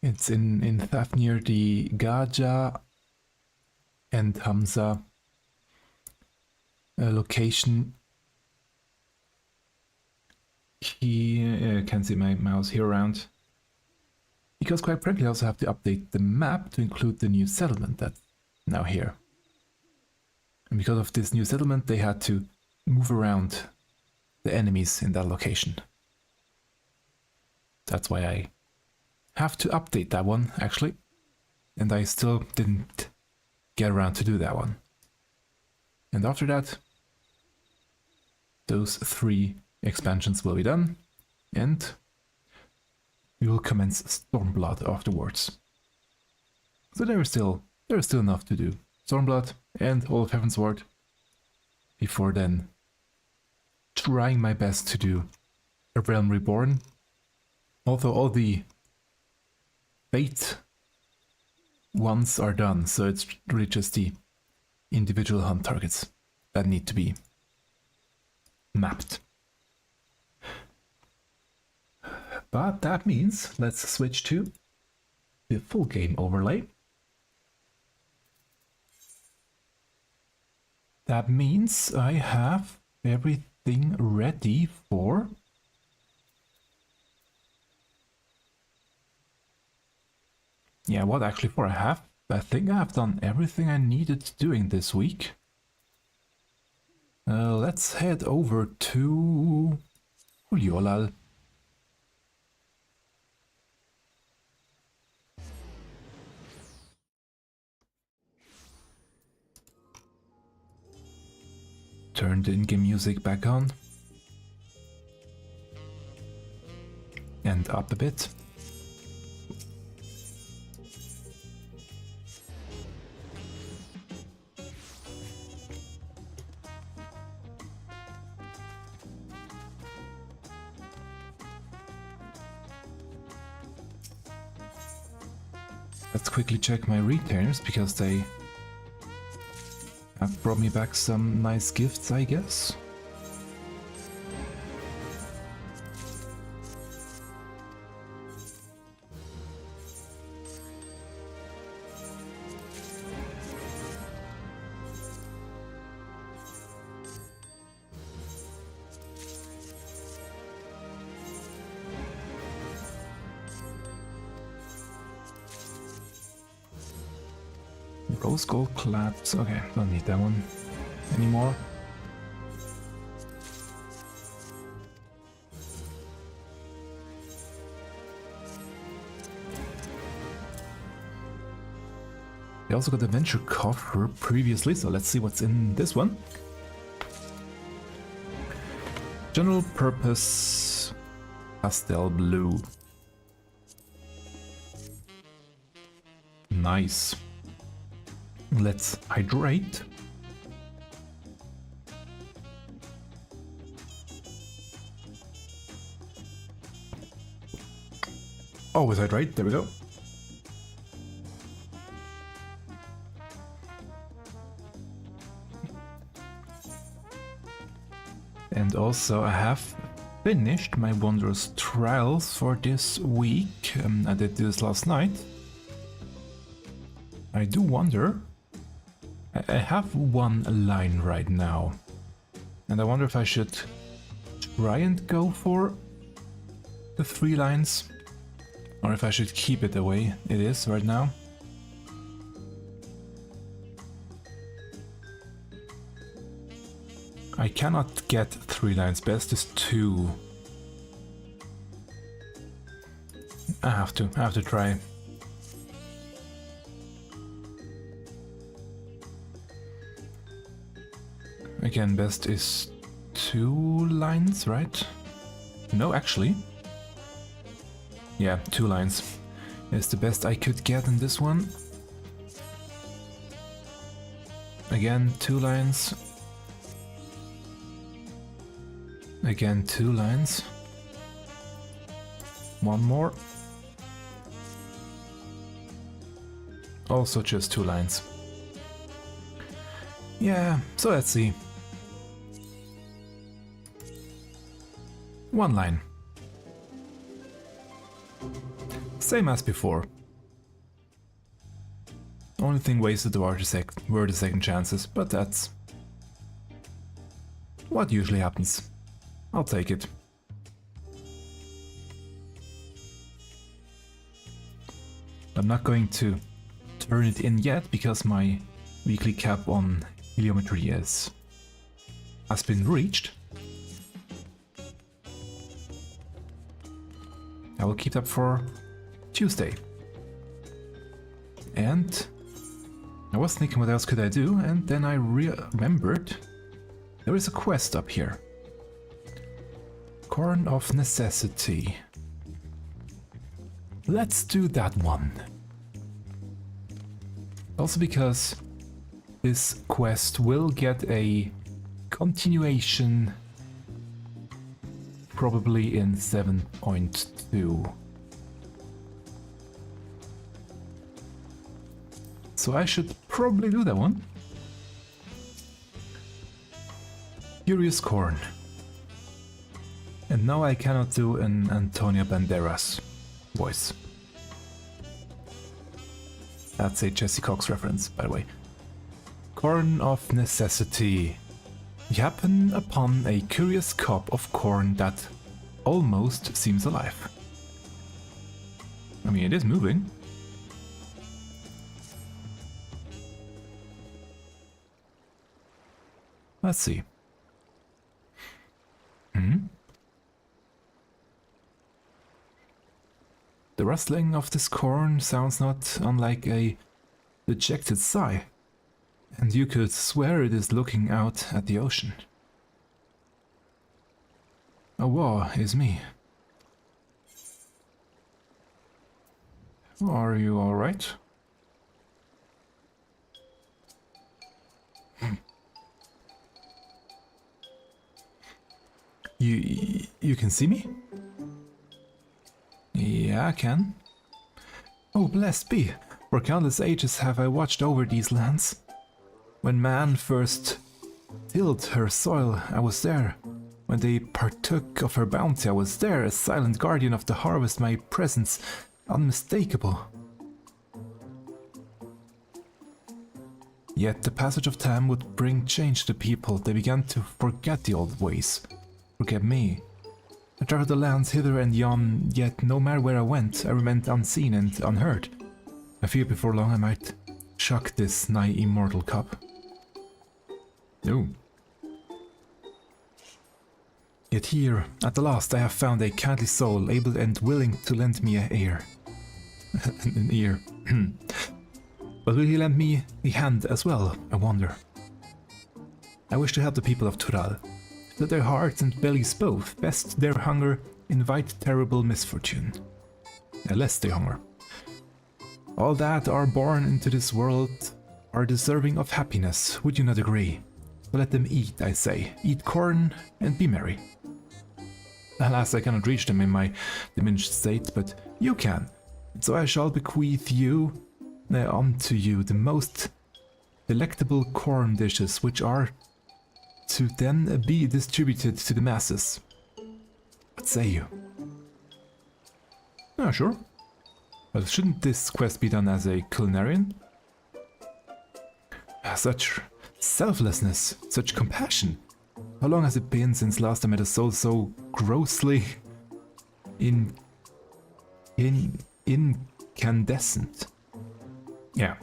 It's in Thaf near the Gaja and Hamza location. He can see my mouse here around. Because quite frankly I also have to update the map to include the new settlement that's now here. And because of this new settlement, they had to move around the enemies in that location. That's why I have to update that one, actually. And I still didn't get around to do that one. And after that, those 3 expansions will be done, and we will commence Stormblood afterwards. So there is still enough to do. Stormblood and all of Heavensward before then trying my best to do A Realm Reborn. Although all the Fate ones are done, so it's really just the individual hunt targets that need to be mapped. But that means let's switch to the full game overlay. That means I have everything ready for actually for I think I have done everything I needed doing this week. Let's head over to Uliolal. Turn the in-game music back on. And up a bit. Let's quickly check my retainers because they have brought me back some nice gifts, I guess. Rose gold collapse. Okay, don't need that one anymore. I also got the Venture coffer previously, so let's see what's in this one. General purpose pastel blue. Nice. Let's hydrate. Always hydrate, there we go. Also, I have finished my wondrous trials for this week. I did this last night. I do wonder. I have one line right now. And I wonder if I should try and go for the 3 lines. Or if I should keep it the way it is right now. I cannot get 3 lines, best is 2. I have to try. Again, best is 2 lines, right? No, actually. Yeah, 2 lines is the best I could get in this one. Again, 2 lines. Again, 2 lines. One more. Also just 2 lines. Yeah, so let's see. 1 line. Same as before. Only thing wasted were the second chances, but that's what usually happens. I'll take it. I'm not going to turn it in yet because my weekly cap on heliometry has been reached. I will keep that for Tuesday. And I was thinking what else could I do, and then I remembered there is a quest up here. Corn of Necessity. Let's do that one. Also because this quest will get a continuation probably in 7.2. So I should probably do that one. Curious Corn. And now I cannot do an Antonio Banderas voice. That's a Jesse Cox reference, by the way. Corn of Necessity. You happen upon a curious cob of corn that almost seems alive. I mean, it is moving. Let's see. The rustling of this corn sounds not unlike a dejected sigh, and you could swear it is looking out at the ocean. A war is me. Are you alright? You can see me? Yeah, I can. Oh, blessed be, for countless ages have I watched over these lands. When man first tilled her soil, I was there. When they partook of her bounty, I was there, a silent guardian of the harvest, my presence unmistakable. Yet the passage of time would bring change to the people. They began to forget the old ways. Forget me. I traveled the lands hither and yon, yet no matter where I went, I remained unseen and unheard. I fear before long I might shock this nigh immortal cup. No. Yet here, at the last, I have found a kindly soul, able and willing to lend me an ear. An ear. But will he lend me a hand as well, I wonder? I wish to help the people of Tural. That their hearts and bellies both fest their hunger, invite terrible misfortune. Less their hunger. All that are born into this world are deserving of happiness, would you not agree? So let them eat, I say. Eat corn and be merry. Alas, I cannot reach them in my diminished state, but you can. So I shall bequeath you, unto you, the most delectable corn dishes, which are to then be distributed to the masses. What say you? Oh, sure. But shouldn't this quest be done as a culinarian? Such selflessness, such compassion. How long has it been since last I met a soul so grossly incandescent? Yeah,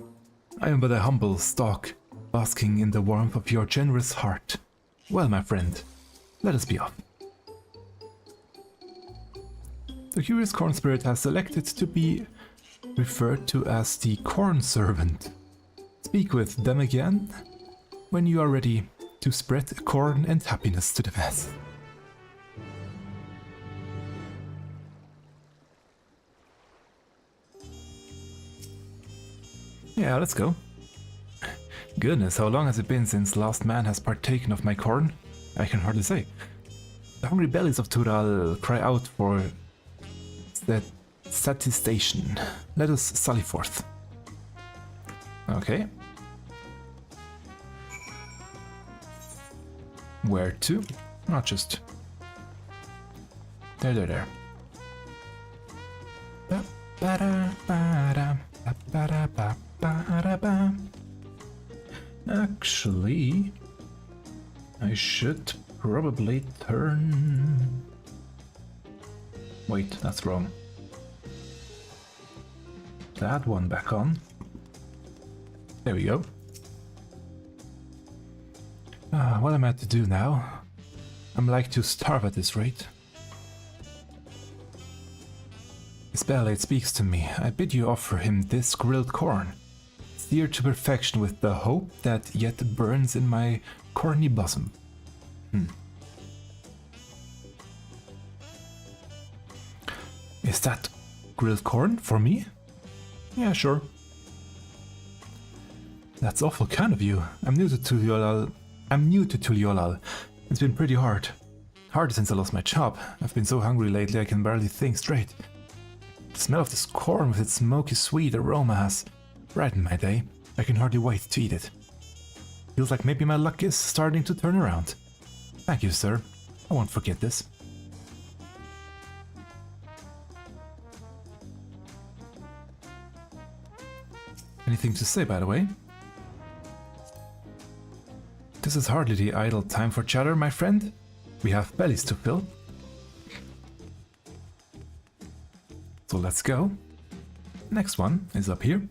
I am but a humble stalk, basking in the warmth of your generous heart. Well, my friend, let us be off. The curious corn spirit has selected to be referred to as the Cornservant. Speak with them again when you are ready to spread corn and happiness to the mass. Yeah, let's go. Goodness, how long has it been since last man has partaken of my corn? I can hardly say. The hungry bellies of Tural cry out for that satisfaction. Let us sally forth. Okay. Where to? Not just... There. Actually, I should probably turn... Wait, that's wrong. That one back on. There we go. What am I to do now? I'm like to starve at this rate. His belly speaks to me. I bid you offer him this grilled corn, seared to perfection with the hope that yet burns in my corny bosom. Is that grilled corn for me? Yeah, sure. That's awful kind of you. I'm new to Tuliolal. It's been pretty hard. Harder since I lost my job. I've been so hungry lately I can barely think straight. The smell of this corn with its smoky sweet aroma has brightened my day. I can hardly wait to eat it. Feels like maybe my luck is starting to turn around. Thank you, sir. I won't forget this. Anything to say, by the way? This is hardly the idle time for chatter, my friend. We have bellies to fill. So let's go. Next one is up here.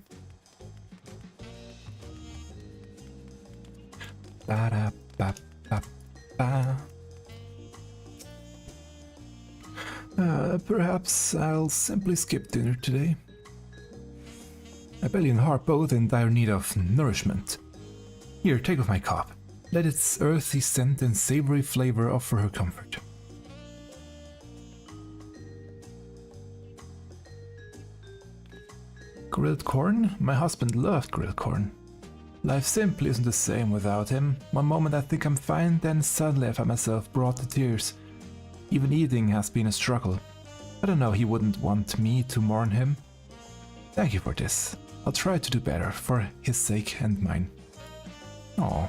Perhaps I'll simply skip dinner today. My belly and heart both in dire need of nourishment. Here, take off my cup. Let its earthy scent and savory flavor offer her comfort. Grilled corn? My husband loved grilled corn. Life simply isn't the same without him. One moment I think I'm fine, then suddenly I find myself brought to tears. Even eating has been a struggle. I don't know, he wouldn't want me to mourn him. Thank you for this. I'll try to do better, for his sake and mine. Aww.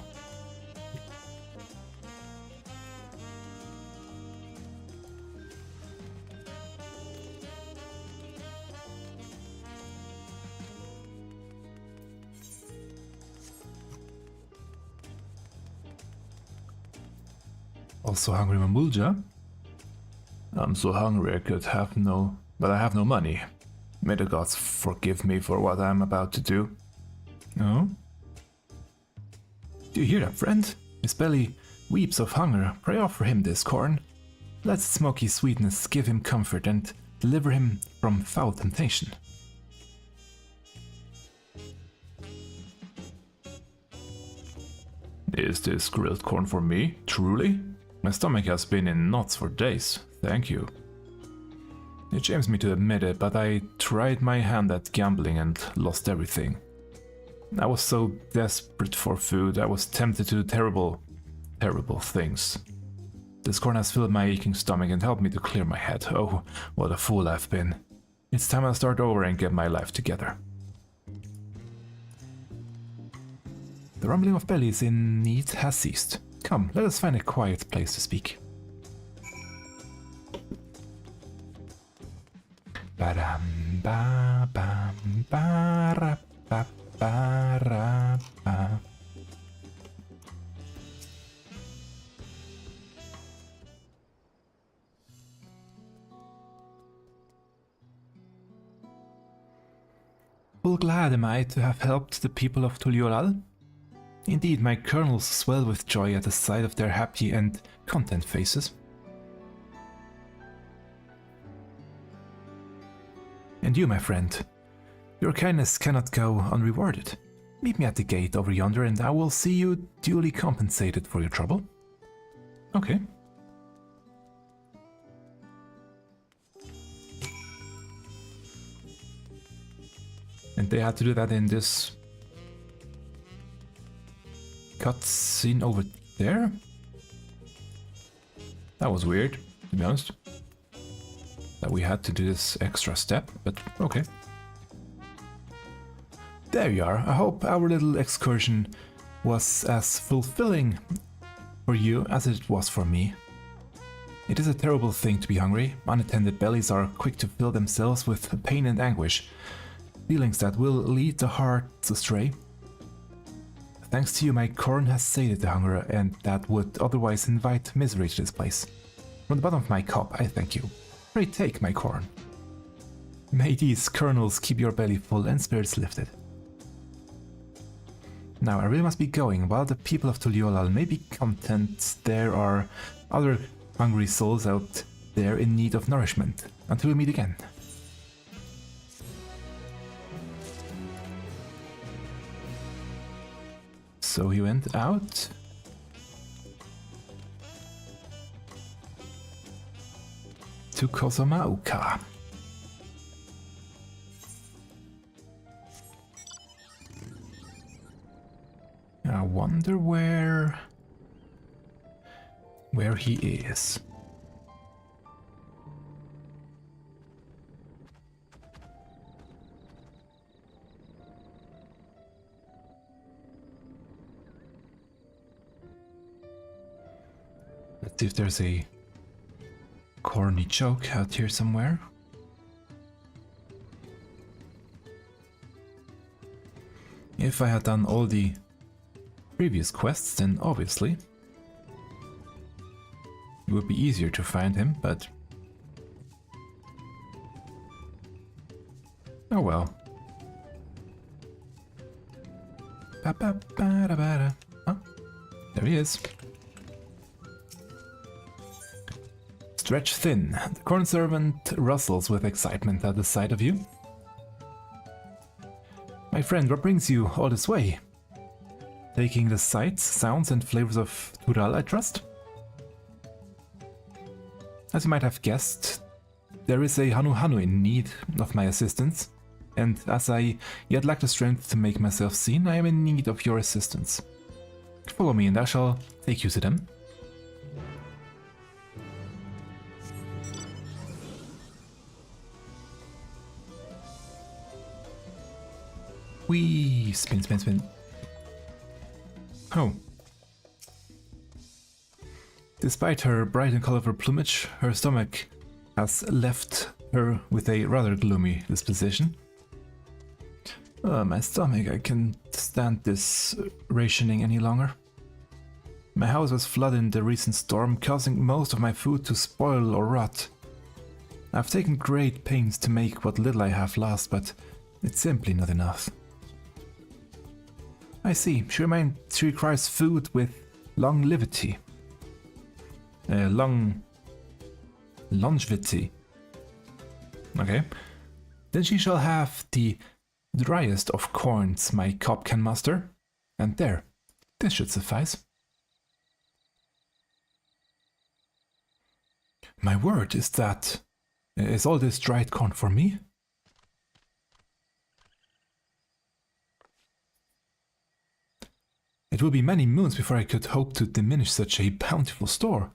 Also hungry, Mamulja? I'm so hungry I could have but I have no money. May the gods forgive me for what I'm about to do. Oh? Do you hear that, friend? His belly weeps of hunger. Pray offer him this corn. Let its smoky sweetness give him comfort and deliver him from foul temptation. Is this grilled corn for me, truly? My stomach has been in knots for days, thank you. It shames me to admit it, but I tried my hand at gambling and lost everything. I was so desperate for food, I was tempted to do terrible things. This corn has filled my aching stomach and helped me to clear my head. Oh, what a fool I've been. It's time I start over and get my life together. The rumbling of bellies in need has ceased. Come, let us find a quiet place to speak. Ba-dam, ba-bam, ba-ra-ba-ba-ra-ba. Full glad am I to have helped the people of Tuliolal. Indeed, my kernels swell with joy at the sight of their happy and content faces. And you, my friend, your kindness cannot go unrewarded. Meet me at the gate over yonder and I will see you duly compensated for your trouble. Okay. And they had to do that in this cutscene over there? That was weird, to be honest. That we had to do this extra step, but okay. There you are. I hope our little excursion was as fulfilling for you as it was for me. It is a terrible thing to be hungry. Unattended bellies are quick to fill themselves with pain and anguish. Feelings that will lead the heart astray. Thanks to you, my corn has sated the hunger, and that would otherwise invite misery to this place. From the bottom of my cup, I thank you. Pray take my corn. May these kernels keep your belly full and spirits lifted. Now, I really must be going. While the people of Tuliolal may be content, there are other hungry souls out there in need of nourishment. Until we meet again. So he went out. To Kozomauka. I wonder where he is. Let's see if there's a corny joke out here somewhere. If I had done all the previous quests, then obviously it would be easier to find him, but oh well. Oh, there he is. Stretch thin. The Cornservant rustles with excitement at the sight of you. My friend, what brings you all this way? Taking the sights, sounds and flavors of Tural, I trust? As you might have guessed, there is a Hanu in need of my assistance, and as I yet lack the strength to make myself seen, I am in need of your assistance. Follow me and I shall take you to them. Whee! Spin, spin, spin. Oh. Despite her bright and colorful plumage, her stomach has left her with a rather gloomy disposition. My stomach, I can't stand this rationing any longer. My house was flooded in the recent storm, causing most of my food to spoil or rot. I've taken great pains to make what little I have last, but it's simply not enough. I see. She requires food with longevity. Longevity. Okay. Then she shall have the driest of corns my cup can muster. And there. This should suffice. My word, is all this dried corn for me? It will be many moons before I could hope to diminish such a bountiful store.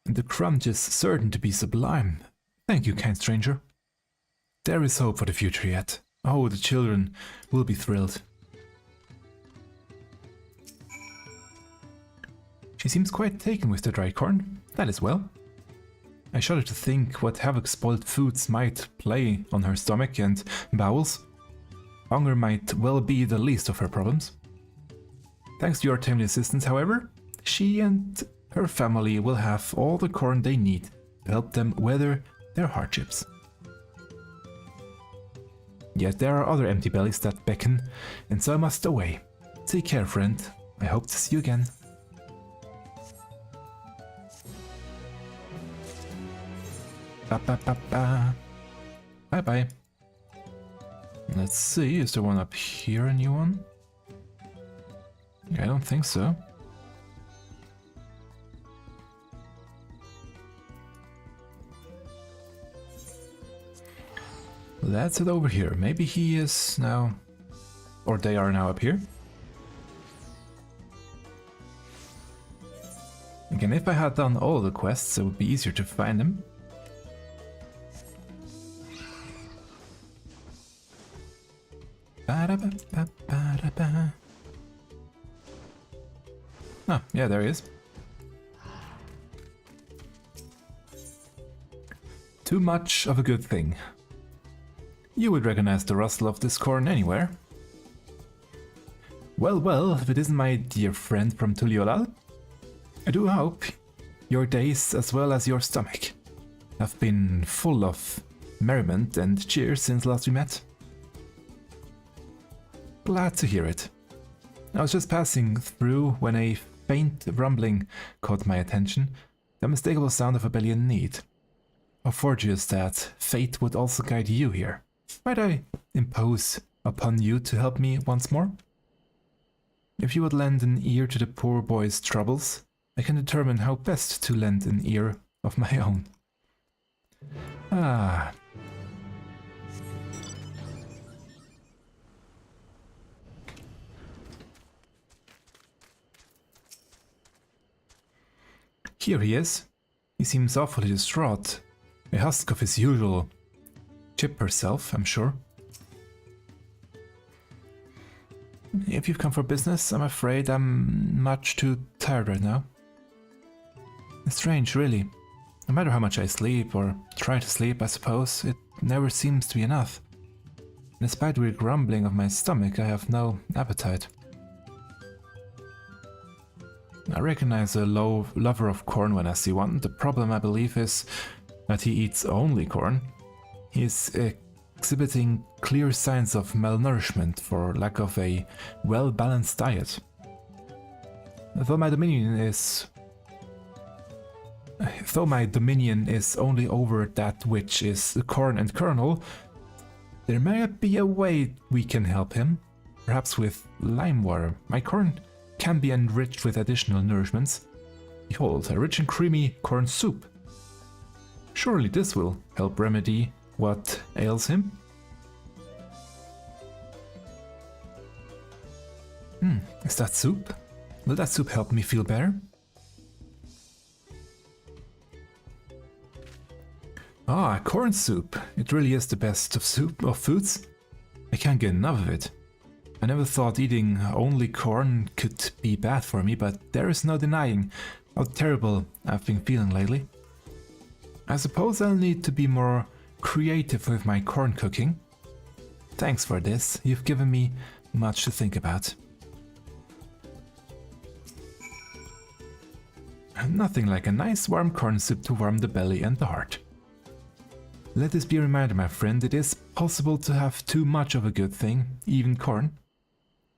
And the crunch is certain to be sublime. Thank you, kind stranger. There is hope for the future yet. Oh, the children will be thrilled. She seems quite taken with the dry corn. That is well. I shudder to think what havoc spoiled foods might play on her stomach and bowels. Hunger might well be the least of her problems. Thanks to your timely assistance, however, she and her family will have all the corn they need to help them weather their hardships. Yet there are other empty bellies that beckon, and so I must away. Take care, friend. I hope to see you again. Ba ba ba ba. Bye bye. Let's see, is there one up here, a new one? I don't think so. Let's head over here. Maybe he is now... or they are now up here. Again, if I had done all the quests, it would be easier to find them. Ba-da-ba-ba-ba-da-ba. Oh, yeah, there he is. Too much of a good thing. You would recognize the rustle of this corn anywhere. Well, well, if it isn't my dear friend from Tuliolal, I do hope your days as well as your stomach have been full of merriment and cheer since last we met. Glad to hear it. I was just passing through when a faint rumbling caught my attention, the unmistakable sound of a belly in need. How fortuitous that fate would also guide you here. Might I impose upon you to help me once more? If you would lend an ear to the poor boy's troubles, I can determine how best to lend an ear of my own. Ah. Here he is. He seems awfully distraught. A husk of his usual chipper self, I'm sure. If you've come for business, I'm afraid I'm much too tired right now. It's strange, really. No matter how much I sleep, or try to sleep, I suppose, it never seems to be enough. Despite weird grumbling of my stomach, I have no appetite. I recognize a lover of corn when I see one. The problem, I believe, is that he eats only corn. He is exhibiting clear signs of malnourishment for lack of a well-balanced diet. Though my dominion is only over that which is corn and kernel, there may be a way we can help him. Perhaps with lime water. My corn can be enriched with additional nourishments. Behold, a rich and creamy corn soup. Surely this will help remedy what ails him. Is that soup? Will that soup help me feel better? Ah, corn soup. It really is the best of foods. I can't get enough of it. I never thought eating only corn could be bad for me, but there is no denying how terrible I've been feeling lately. I suppose I'll need to be more creative with my corn cooking. Thanks for this, you've given me much to think about. Nothing like a nice warm corn soup to warm the belly and the heart. Let this be a reminder, my friend, it is possible to have too much of a good thing, even corn.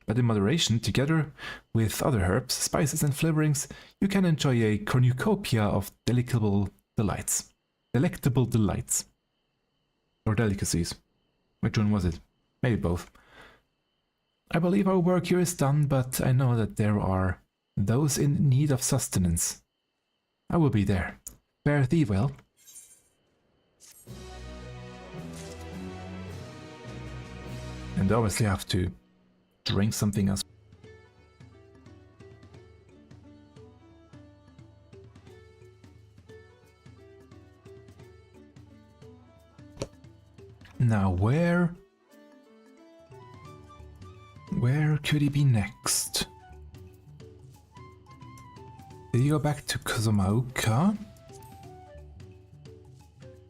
But in moderation, together with other herbs, spices and flavorings, you can enjoy a cornucopia of delectable delights. Delectable delights. Or delicacies. Which one was it? Maybe both. I believe our work here is done, but I know that there are those in need of sustenance. I will be there. Fare thee well. And obviously I have to drink something else. Now where could he be next? Did you go back to Kuzumaoka?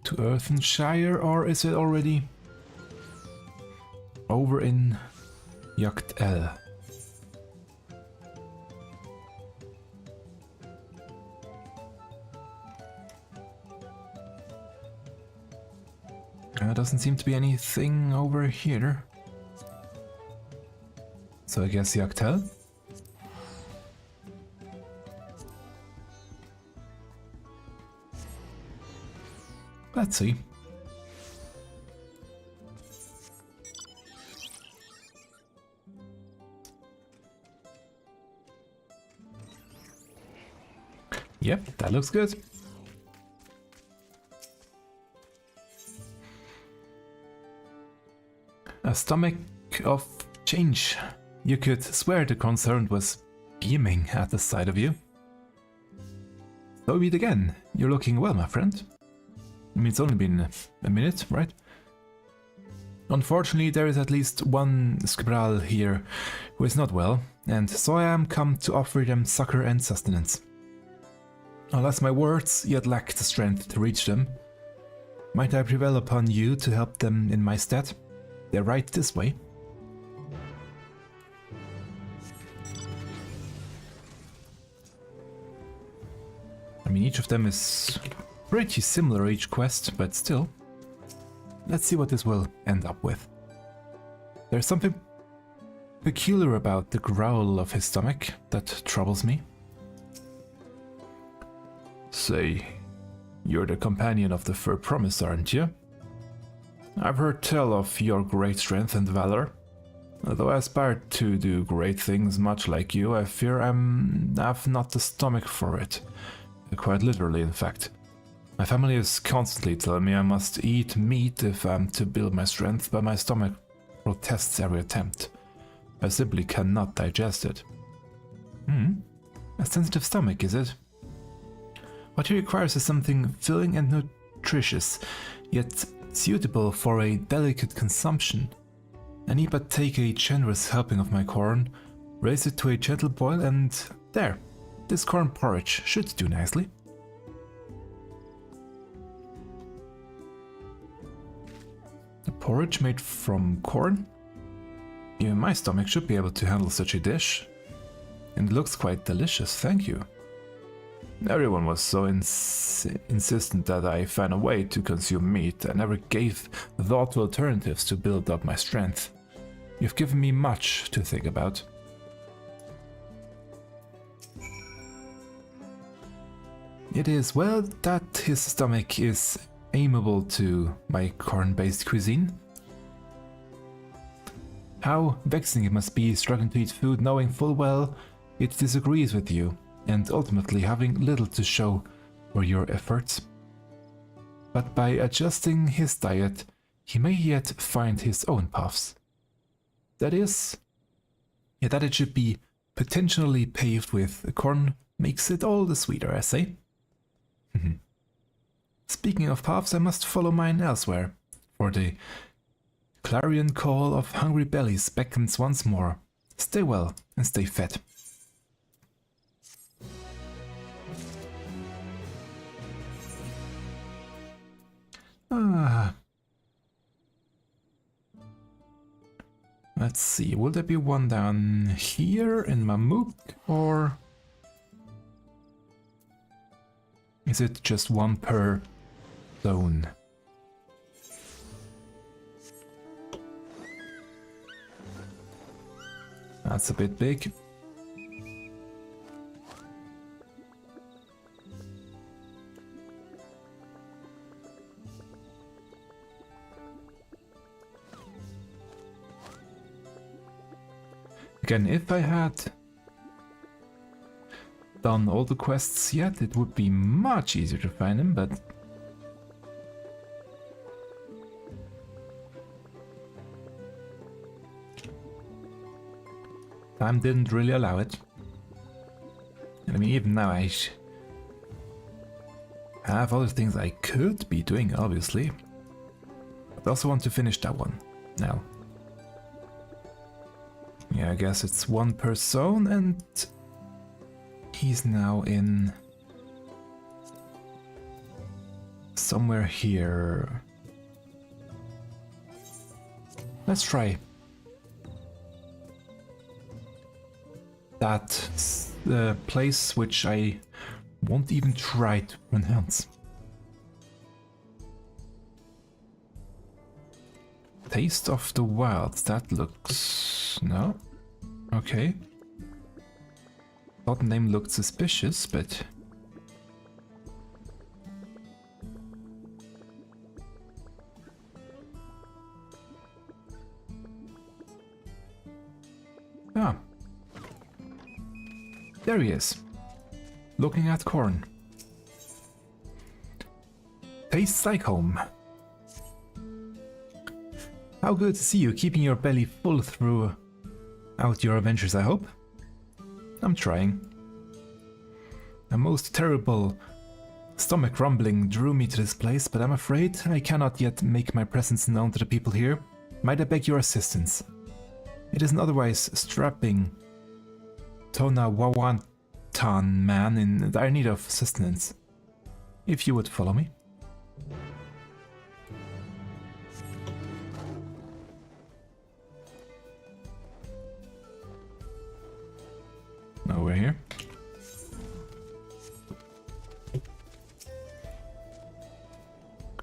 To Earthenshire, or is it already over in Yaktel? Doesn't seem to be anything over here. So I guess Yaktel? Let's see. Yep, that looks good. A stomach of change. You could swear the Cornservant was beaming at the sight of you. So we meet again. You're looking well, my friend. I mean, it's only been a minute, right? Unfortunately, there is at least one Skibral here who is not well, and so I am come to offer them succor and sustenance. Alas, my words yet lack the strength to reach them. Might I prevail upon you to help them in my stead? They're right this way. I mean, each of them is pretty similar each quest, but still. Let's see what this will end up with. There's something peculiar about the growl of his stomach that troubles me. Say, you're the companion of the Fur Promise, aren't you? I've heard tell of your great strength and valor. Though I aspire to do great things much like you, I fear I've not the stomach for it. Quite literally, in fact. My family is constantly telling me I must eat meat if I'm to build my strength, but my stomach protests every attempt. I simply cannot digest it. A sensitive stomach, is it? What he requires is something filling and nutritious, yet suitable for a delicate consumption. I need but take a generous helping of my corn, raise it to a gentle boil, and there, this corn porridge should do nicely. A porridge made from corn? Even my stomach should be able to handle such a dish. And it looks quite delicious, thank you. Everyone was so insistent that I found a way to consume meat. I never gave thought to alternatives to build up my strength. You've given me much to think about. It is well that his stomach is amiable to my corn-based cuisine. How vexing it must be struggling to eat food knowing full well it disagrees with you, and ultimately having little to show for your efforts. But by adjusting his diet, he may yet find his own paths. That it should be potentially paved with corn makes it all the sweeter, I say. Speaking of paths, I must follow mine elsewhere, for the clarion call of hungry bellies beckons once more. Stay well and stay fed. Let's see, will there be one down here in Mamuk, or is it just one per zone? That's a bit big. Again, if I had done all the quests yet, it would be much easier to find them, but time didn't really allow it. And I mean, even now I have other things I could be doing, obviously. But I also want to finish that one now. Yeah, I guess it's one per zone, and He's now in... somewhere here. Let's try that place which I won't even try to pronounce. Taste of the Wilds, that looks... no? Okay. Thought the name looked suspicious, but... ah. There he is. Looking at corn. Tastes like home. How good to see you, keeping your belly full throughout your adventures, I hope. I'm trying. A most terrible stomach rumbling drew me to this place, but I'm afraid I cannot yet make my presence known to the people here. Might I beg your assistance? It is an otherwise strapping Tonawawantan man in dire need of sustenance. If you would follow me. Over here.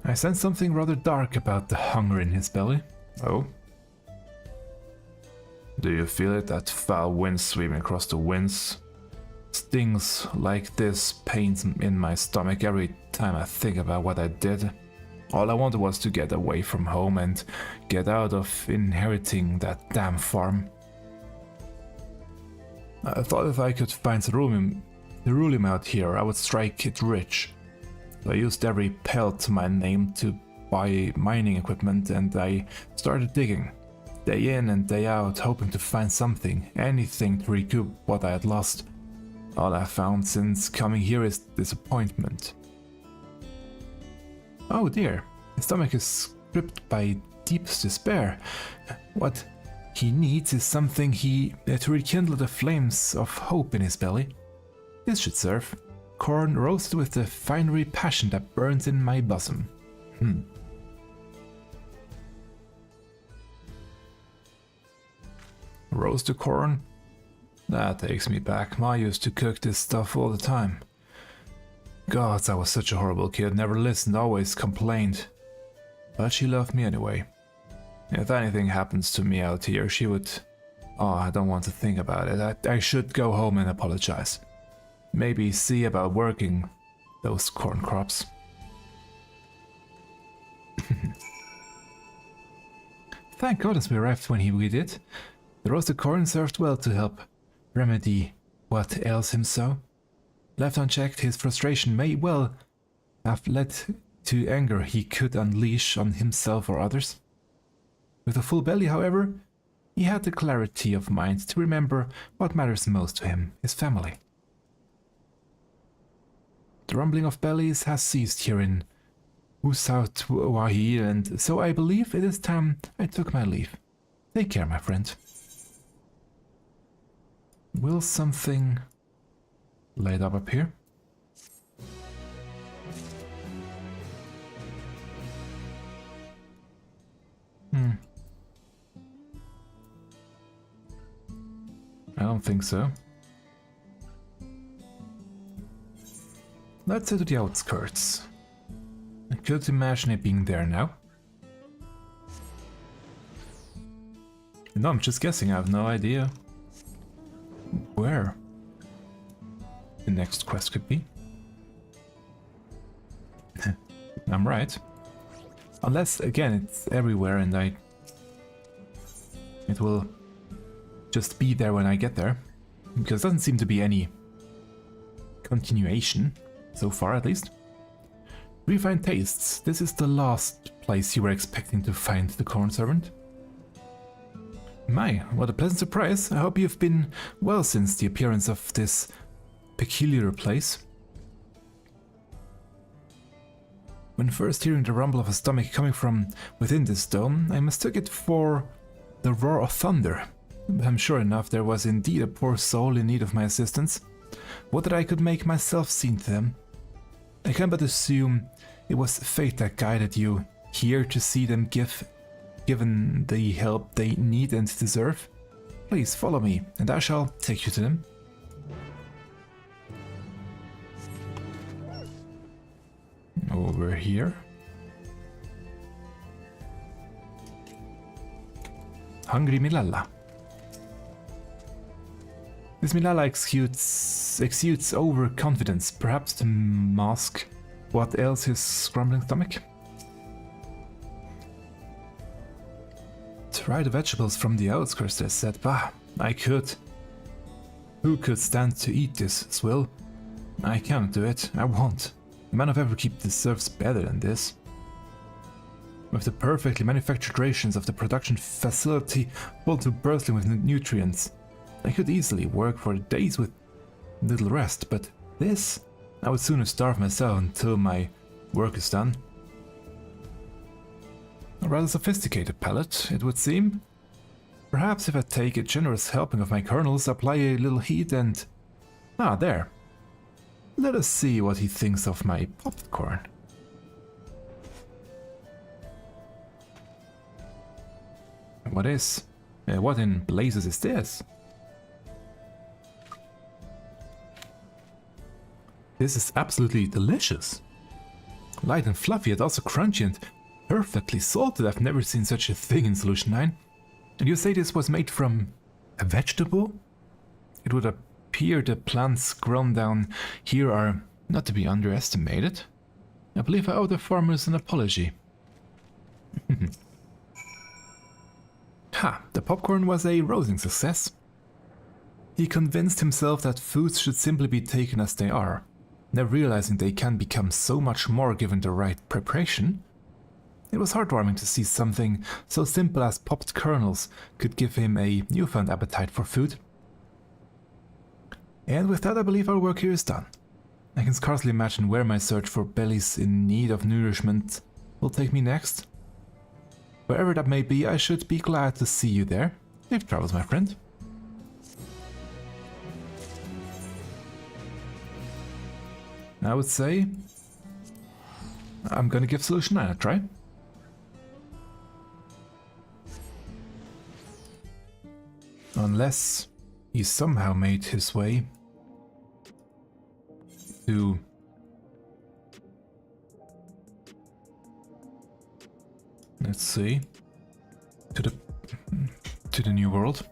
I sense something rather dark about the hunger in his belly. Oh? Do you feel it? That foul wind sweeping across the winds? Stings like this, pains in my stomach every time I think about what I did. All I wanted was to get away from home and get out of inheriting that damn farm. I thought if I could find Ceruleum out here, I would strike it rich. So I used every pelt to my name to buy mining equipment, and I started digging. Day in and day out, hoping to find something, anything to recoup what I had lost. All I found since coming here is disappointment. Oh dear, his stomach is gripped by deepest despair. What he needs is something to rekindle the flames of hope in his belly. This should serve. Corn roasted with the fiery passion that burns in my bosom. Roasted corn? That takes me back. Ma used to cook this stuff all the time. Gods, I was such a horrible kid, never listened, always complained. But she loved me anyway. If anything happens to me out here, she would... oh, I don't want to think about it. I should go home and apologize. Maybe see about working those corn crops. Thank goodness we arrived when we did. The roasted corn served well to help remedy what ails him so. Left unchecked, his frustration may well have led to anger he could unleash on himself or others. With a full belly, however, he had the clarity of mind to remember what matters most to him, his family. The rumbling of bellies has ceased here in Usautuahi, and so I believe it is time I took my leave. Take care, my friend. Will something light up here? I don't think so. Let's head to the outskirts. I could imagine it being there now. No, I'm just guessing, I have no idea where the next quest could be. I'm right. Unless, again, it's everywhere and it will just be there when I get there. Because there doesn't seem to be any continuation, so far at least. Refined tastes. This is the last place you were expecting to find the Cornservant. My, what a pleasant surprise. I hope you've been well since the appearance of this peculiar place. When first hearing the rumble of a stomach coming from within this dome, I mistook it for the roar of thunder. I'm sure enough there was indeed a poor soul in need of my assistance. Would that I could make myself seen to them. I can but assume it was fate that guided you here to see them given the help they need and deserve. Please follow me, and I shall take you to them. Over here. Hungry Milala. This Milala exudes overconfidence, perhaps to mask what ails his grumbling stomach. Try the vegetables from the outskirts, they said. Bah, I could. Who could stand to eat this, Swill? I can't do it, I won't. The man of Everkeep deserves better than this. With the perfectly manufactured rations of the production facility full to bursting with nutrients, I could easily work for days with little rest, but this? I would sooner starve myself until my work is done. A rather sophisticated palate, it would seem. Perhaps if I take a generous helping of my kernels, apply a little heat and... Ah, there. Let us see what he thinks of my popcorn. What in blazes is this? This is absolutely delicious. Light and fluffy, yet also crunchy and perfectly salted. I've never seen such a thing in Solution 9. And you say this was made from a vegetable? It would appear the plants grown down here are not to be underestimated. I believe I owe the farmers an apology. Ha! The popcorn was a rousing success. He convinced himself that foods should simply be taken as they are, never realizing they can become so much more given the right preparation. It was heartwarming to see something so simple as popped kernels could give him a newfound appetite for food. And with that, I believe our work here is done. I can scarcely imagine where my search for bellies in need of nourishment will take me next. Wherever that may be, I should be glad to see you there. Safe travels, my friend. I would say I'm gonna give Solution 9 a try. Unless he somehow made his way to... Let's see. To the new world.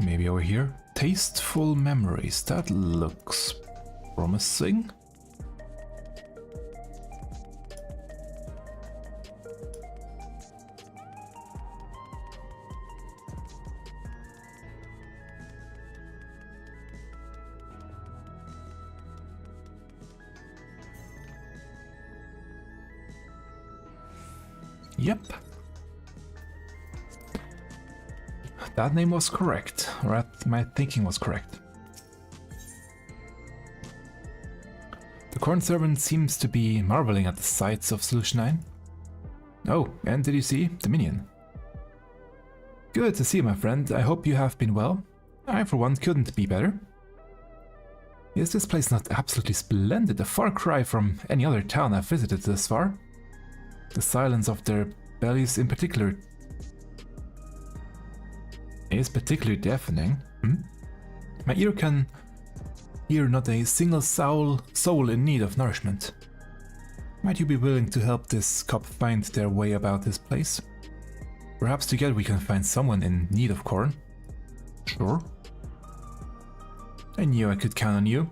Maybe over here. Tasteful memories. That looks promising. Yep. That name was correct, or my thinking was correct. The Cornservant seems to be marveling at the sights of Solution 9. Oh, and did you see the minion? Good to see you, my friend. I hope you have been well. I, for one, couldn't be better. Is this place not absolutely splendid? A far cry from any other town I've visited thus far. The silence of their bellies in particular is particularly deafening. My ear can hear not a single soul in need of nourishment. Might you be willing to help this couple find their way about this place? Perhaps together we can find someone in need of corn. Sure. I knew I could count on you.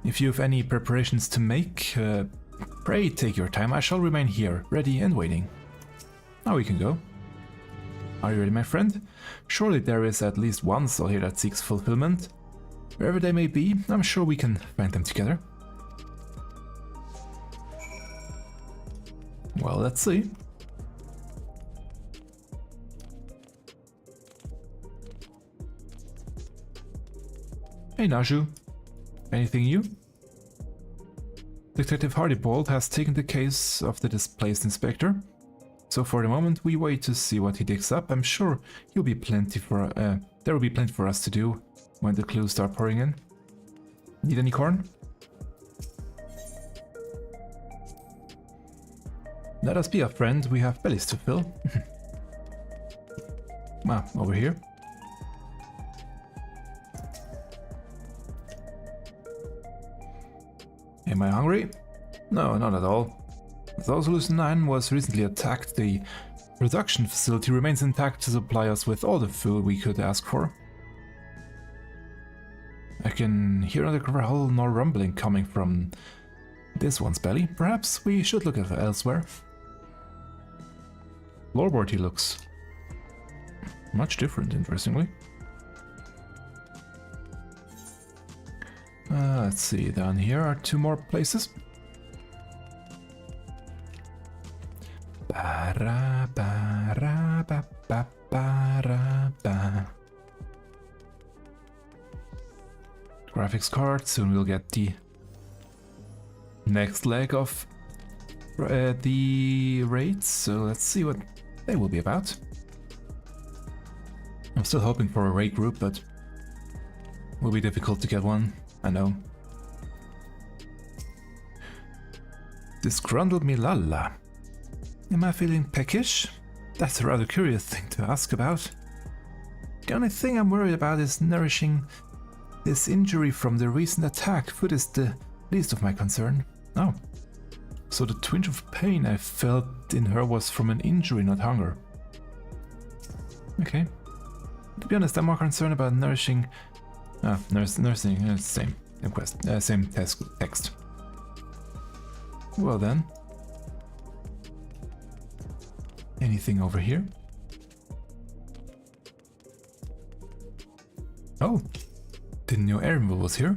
If you have any preparations to make, pray take your time. I shall remain here, ready and waiting. Now we can go. Are you ready, my friend? Surely there is at least one soul here that seeks fulfillment. Wherever they may be, I'm sure we can find them together. Well, let's see. Hey, Naju. Anything new? Detective Hardybold has taken the case of the displaced inspector. So for the moment, we wait to see what he digs up. I'm sure there will be plenty for us to do when the clues start pouring in. Need any corn? Let us be a friend, we have bellies to fill. Over here. Am I hungry? No, not at all. Though Solution 9 was recently attacked, the production facility remains intact to supply us with all the food we could ask for. I can hear neither growl nor rumbling coming from this one's belly. Perhaps we should look elsewhere. Floorboard, he looks much different, interestingly. Let's see, down here are 2 more places. Graphics card, soon we'll get the next leg of the raids, so let's see what they will be about. I'm still hoping for a raid group, but will be difficult to get one, I know. Disgruntled Milala. Am I feeling peckish? That's a rather curious thing to ask about. The only thing I'm worried about is nourishing this injury from the recent attack. Food is the least of my concern. Oh. So the twinge of pain I felt in her was from an injury, not hunger. Okay. To be honest, I'm more concerned about nourishing... nursing, same quest, same text. Well then. Anything over here? Oh, didn't know Erinville was here.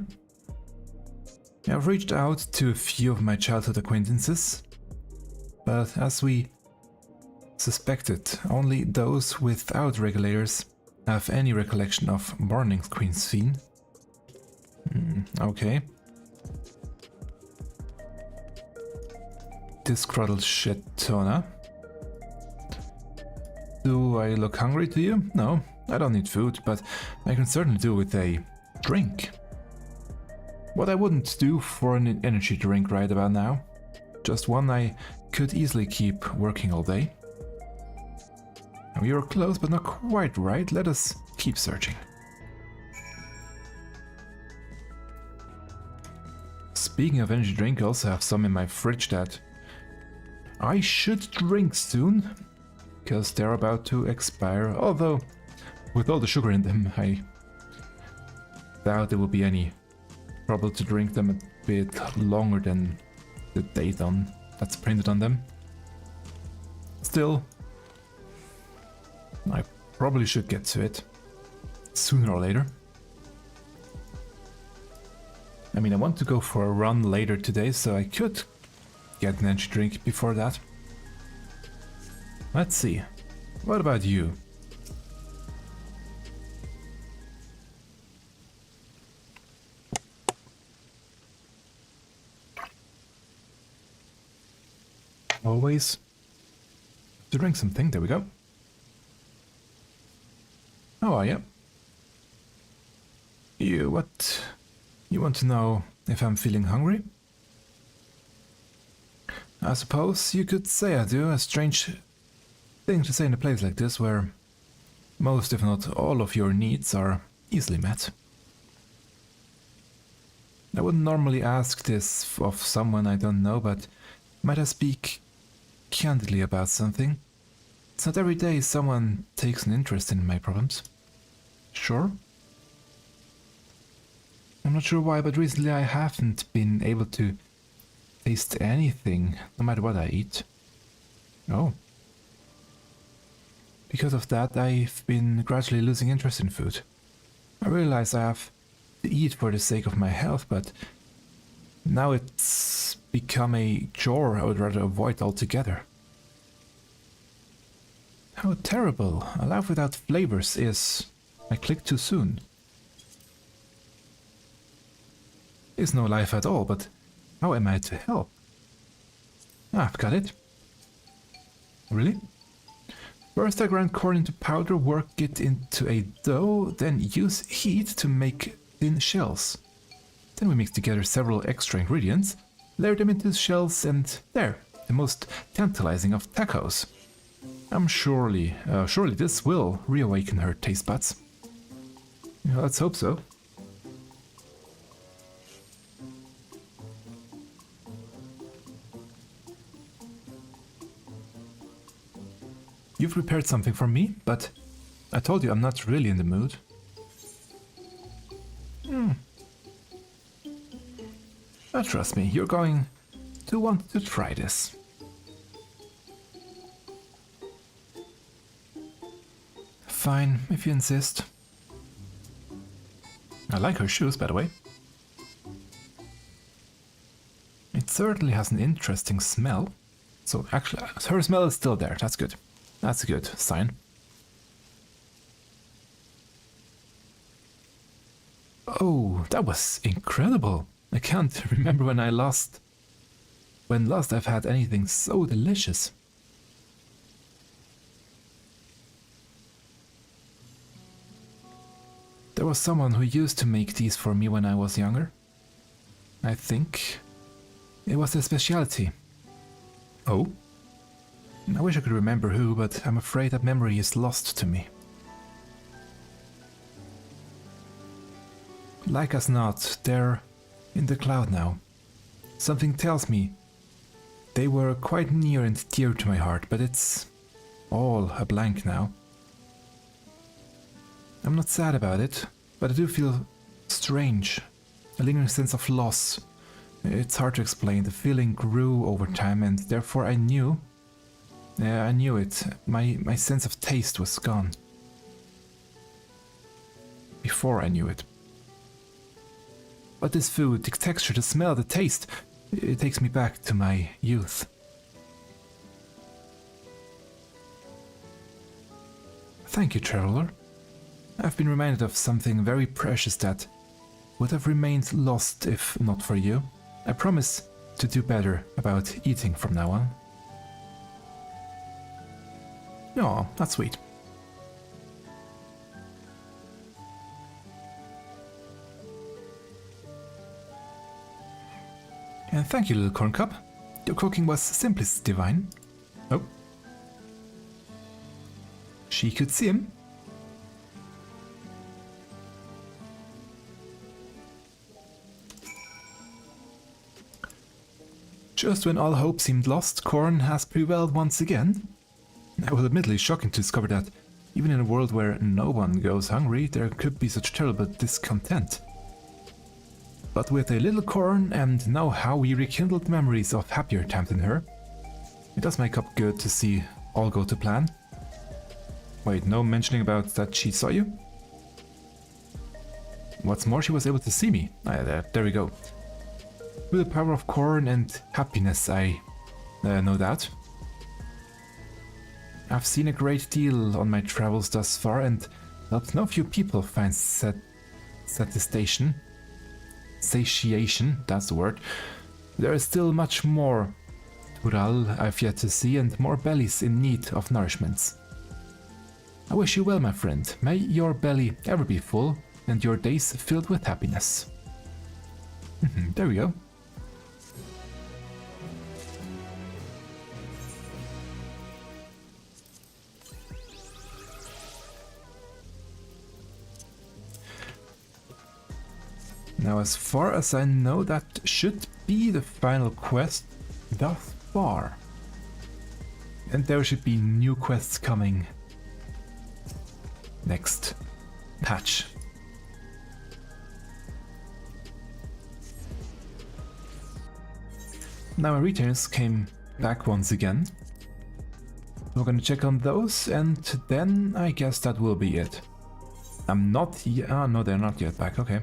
I've reached out to a few of my childhood acquaintances, but as we suspected, only those without regulators have any recollection of Morning Queen's Fiend. Okay. Disgruntled Shetona. Do I look hungry to you? No, I don't need food, but I can certainly do with a drink. What I wouldn't do for an energy drink right about now. Just one I could easily keep working all day. We are close, but not quite right. Let us keep searching. Speaking of energy drink, I also have some in my fridge that I should drink soon, because they're about to expire. Although, with all the sugar in them, I doubt there will be any trouble to drink them a bit longer than the date that's printed on them. Still, I probably should get to it sooner or later. I mean, I want to go for a run later today, so I could get an energy drink before that. Let's see. What about you? Always to drink something. There we go. How are you? You want to know if I'm feeling hungry? I suppose you could say I do. A strange thing to say in a place like this where most, if not all, of your needs are easily met. I wouldn't normally ask this of someone I don't know, but might I speak candidly about something? It's not every day someone takes an interest in my problems. Sure? I'm not sure why, but recently I haven't been able to taste anything, no matter what I eat. Oh. Because of that, I've been gradually losing interest in food. I realize I have to eat for the sake of my health, but now it's become a chore I would rather avoid altogether. How terrible. A life without flavors is... I clicked too soon. Is no life at all, but how am I to help? Ah, I've got it. Really? First I grind corn into powder, work it into a dough, then use heat to make thin shells. Then we mix together several extra ingredients, layer them into shells, and there, the most tantalizing of tacos. Surely this will reawaken her taste buds. Yeah, let's hope so. You've prepared something for me, but I told you I'm not really in the mood. But trust me, you're going to want to try this. Fine, if you insist. I like her shoes, by the way. It certainly has an interesting smell. So actually, her smell is still there, that's good. That's a good sign. Oh, that was incredible. I can't remember when last I've had anything so delicious. There was someone who used to make these for me when I was younger. I think it was their specialty. Oh? I wish I could remember who, but I'm afraid that memory is lost to me. Like as not, they're in the cloud now. Something tells me they were quite near and dear to my heart, but it's all a blank now. I'm not sad about it, but I do feel strange, a lingering sense of loss. It's hard to explain. The feeling grew over time, and therefore I knew it. My sense of taste was gone. Before I knew it. But this food, the texture, the smell, the taste, it takes me back to my youth. Thank you, traveler. I've been reminded of something very precious that would have remained lost if not for you. I promise to do better about eating from now on. Oh, that's sweet. And thank you, little corn cup. Your cooking was simply divine. Oh. She could see him. Just when all hope seemed lost, corn has prevailed once again. It was admittedly shocking to discover that, even in a world where no one goes hungry, there could be such terrible discontent. But with a little corn and now how we rekindled memories of happier times in her, it does make up good to see all go to plan. Wait, no mentioning about that she saw you? What's more, she was able to see me. There we go. With the power of corn and happiness, I know that. I've seen a great deal on my travels thus far and helped no few people find satiation, that's the word. There is still much more Ural I've yet to see and more bellies in need of nourishments. I wish you well, my friend. May your belly ever be full and your days filled with happiness. There we go. Now, as far as I know, that should be the final quest thus far. And there should be new quests coming next patch. Now my retainers came back once again. We're gonna check on those and then I guess that will be it. I'm not yet. Oh no, they're not yet back, okay.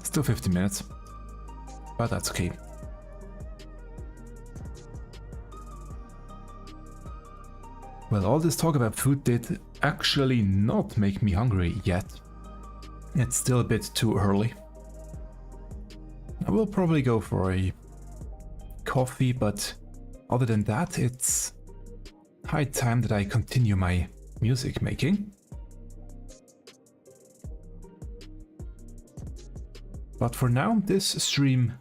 Still 15 minutes, but that's okay. Well, all this talk about food did actually not make me hungry yet. It's still a bit too early. I will probably go for a coffee, but other than that, it's high time that I continue my music making. But for now, this stream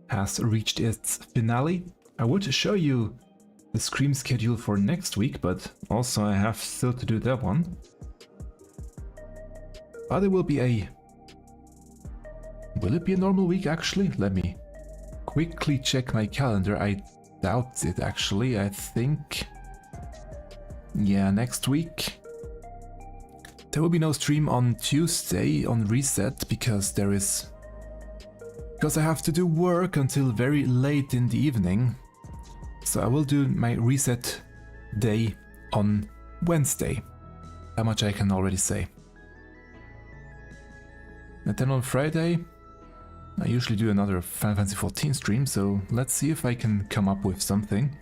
has reached its finale. I would show you the stream schedule for next week, but also I have still to do that one. But it will be a... Will it be a normal week actually? Let me quickly check my calendar. I doubt it actually. I think... Yeah, next week. There will be no stream on Tuesday on Reset because I have to do work until very late in the evening. So I will do my Reset day on Wednesday. How much I can already say. And then on Friday, I usually do another Final Fantasy XIV stream, so let's see if I can come up with something.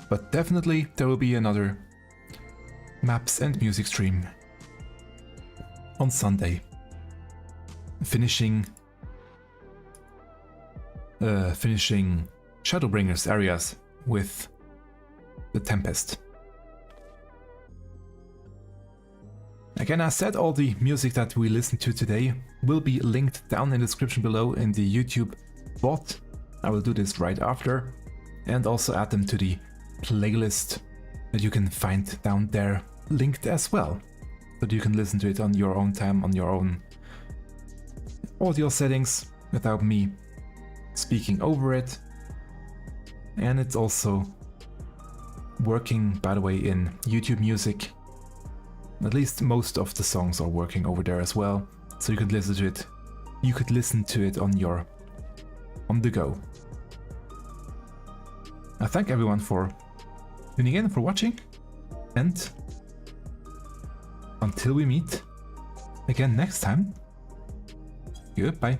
But definitely there will be another maps and music stream on Sunday. Finishing Shadowbringers areas with the Tempest. Again, as said, all the music that we listened to today will be linked down in the description below in the YouTube bot. I will do this right after, and also add them to the playlist that you can find down there linked as well, so that you can listen to it on your own time, on your own audio settings, without me speaking over it. And it's also working, by the way, in YouTube Music. At least most of the songs are working over there as well, so you could listen to it. You could listen to it on the go. I thank everyone for tuning in, for watching, and until we meet again next time, goodbye.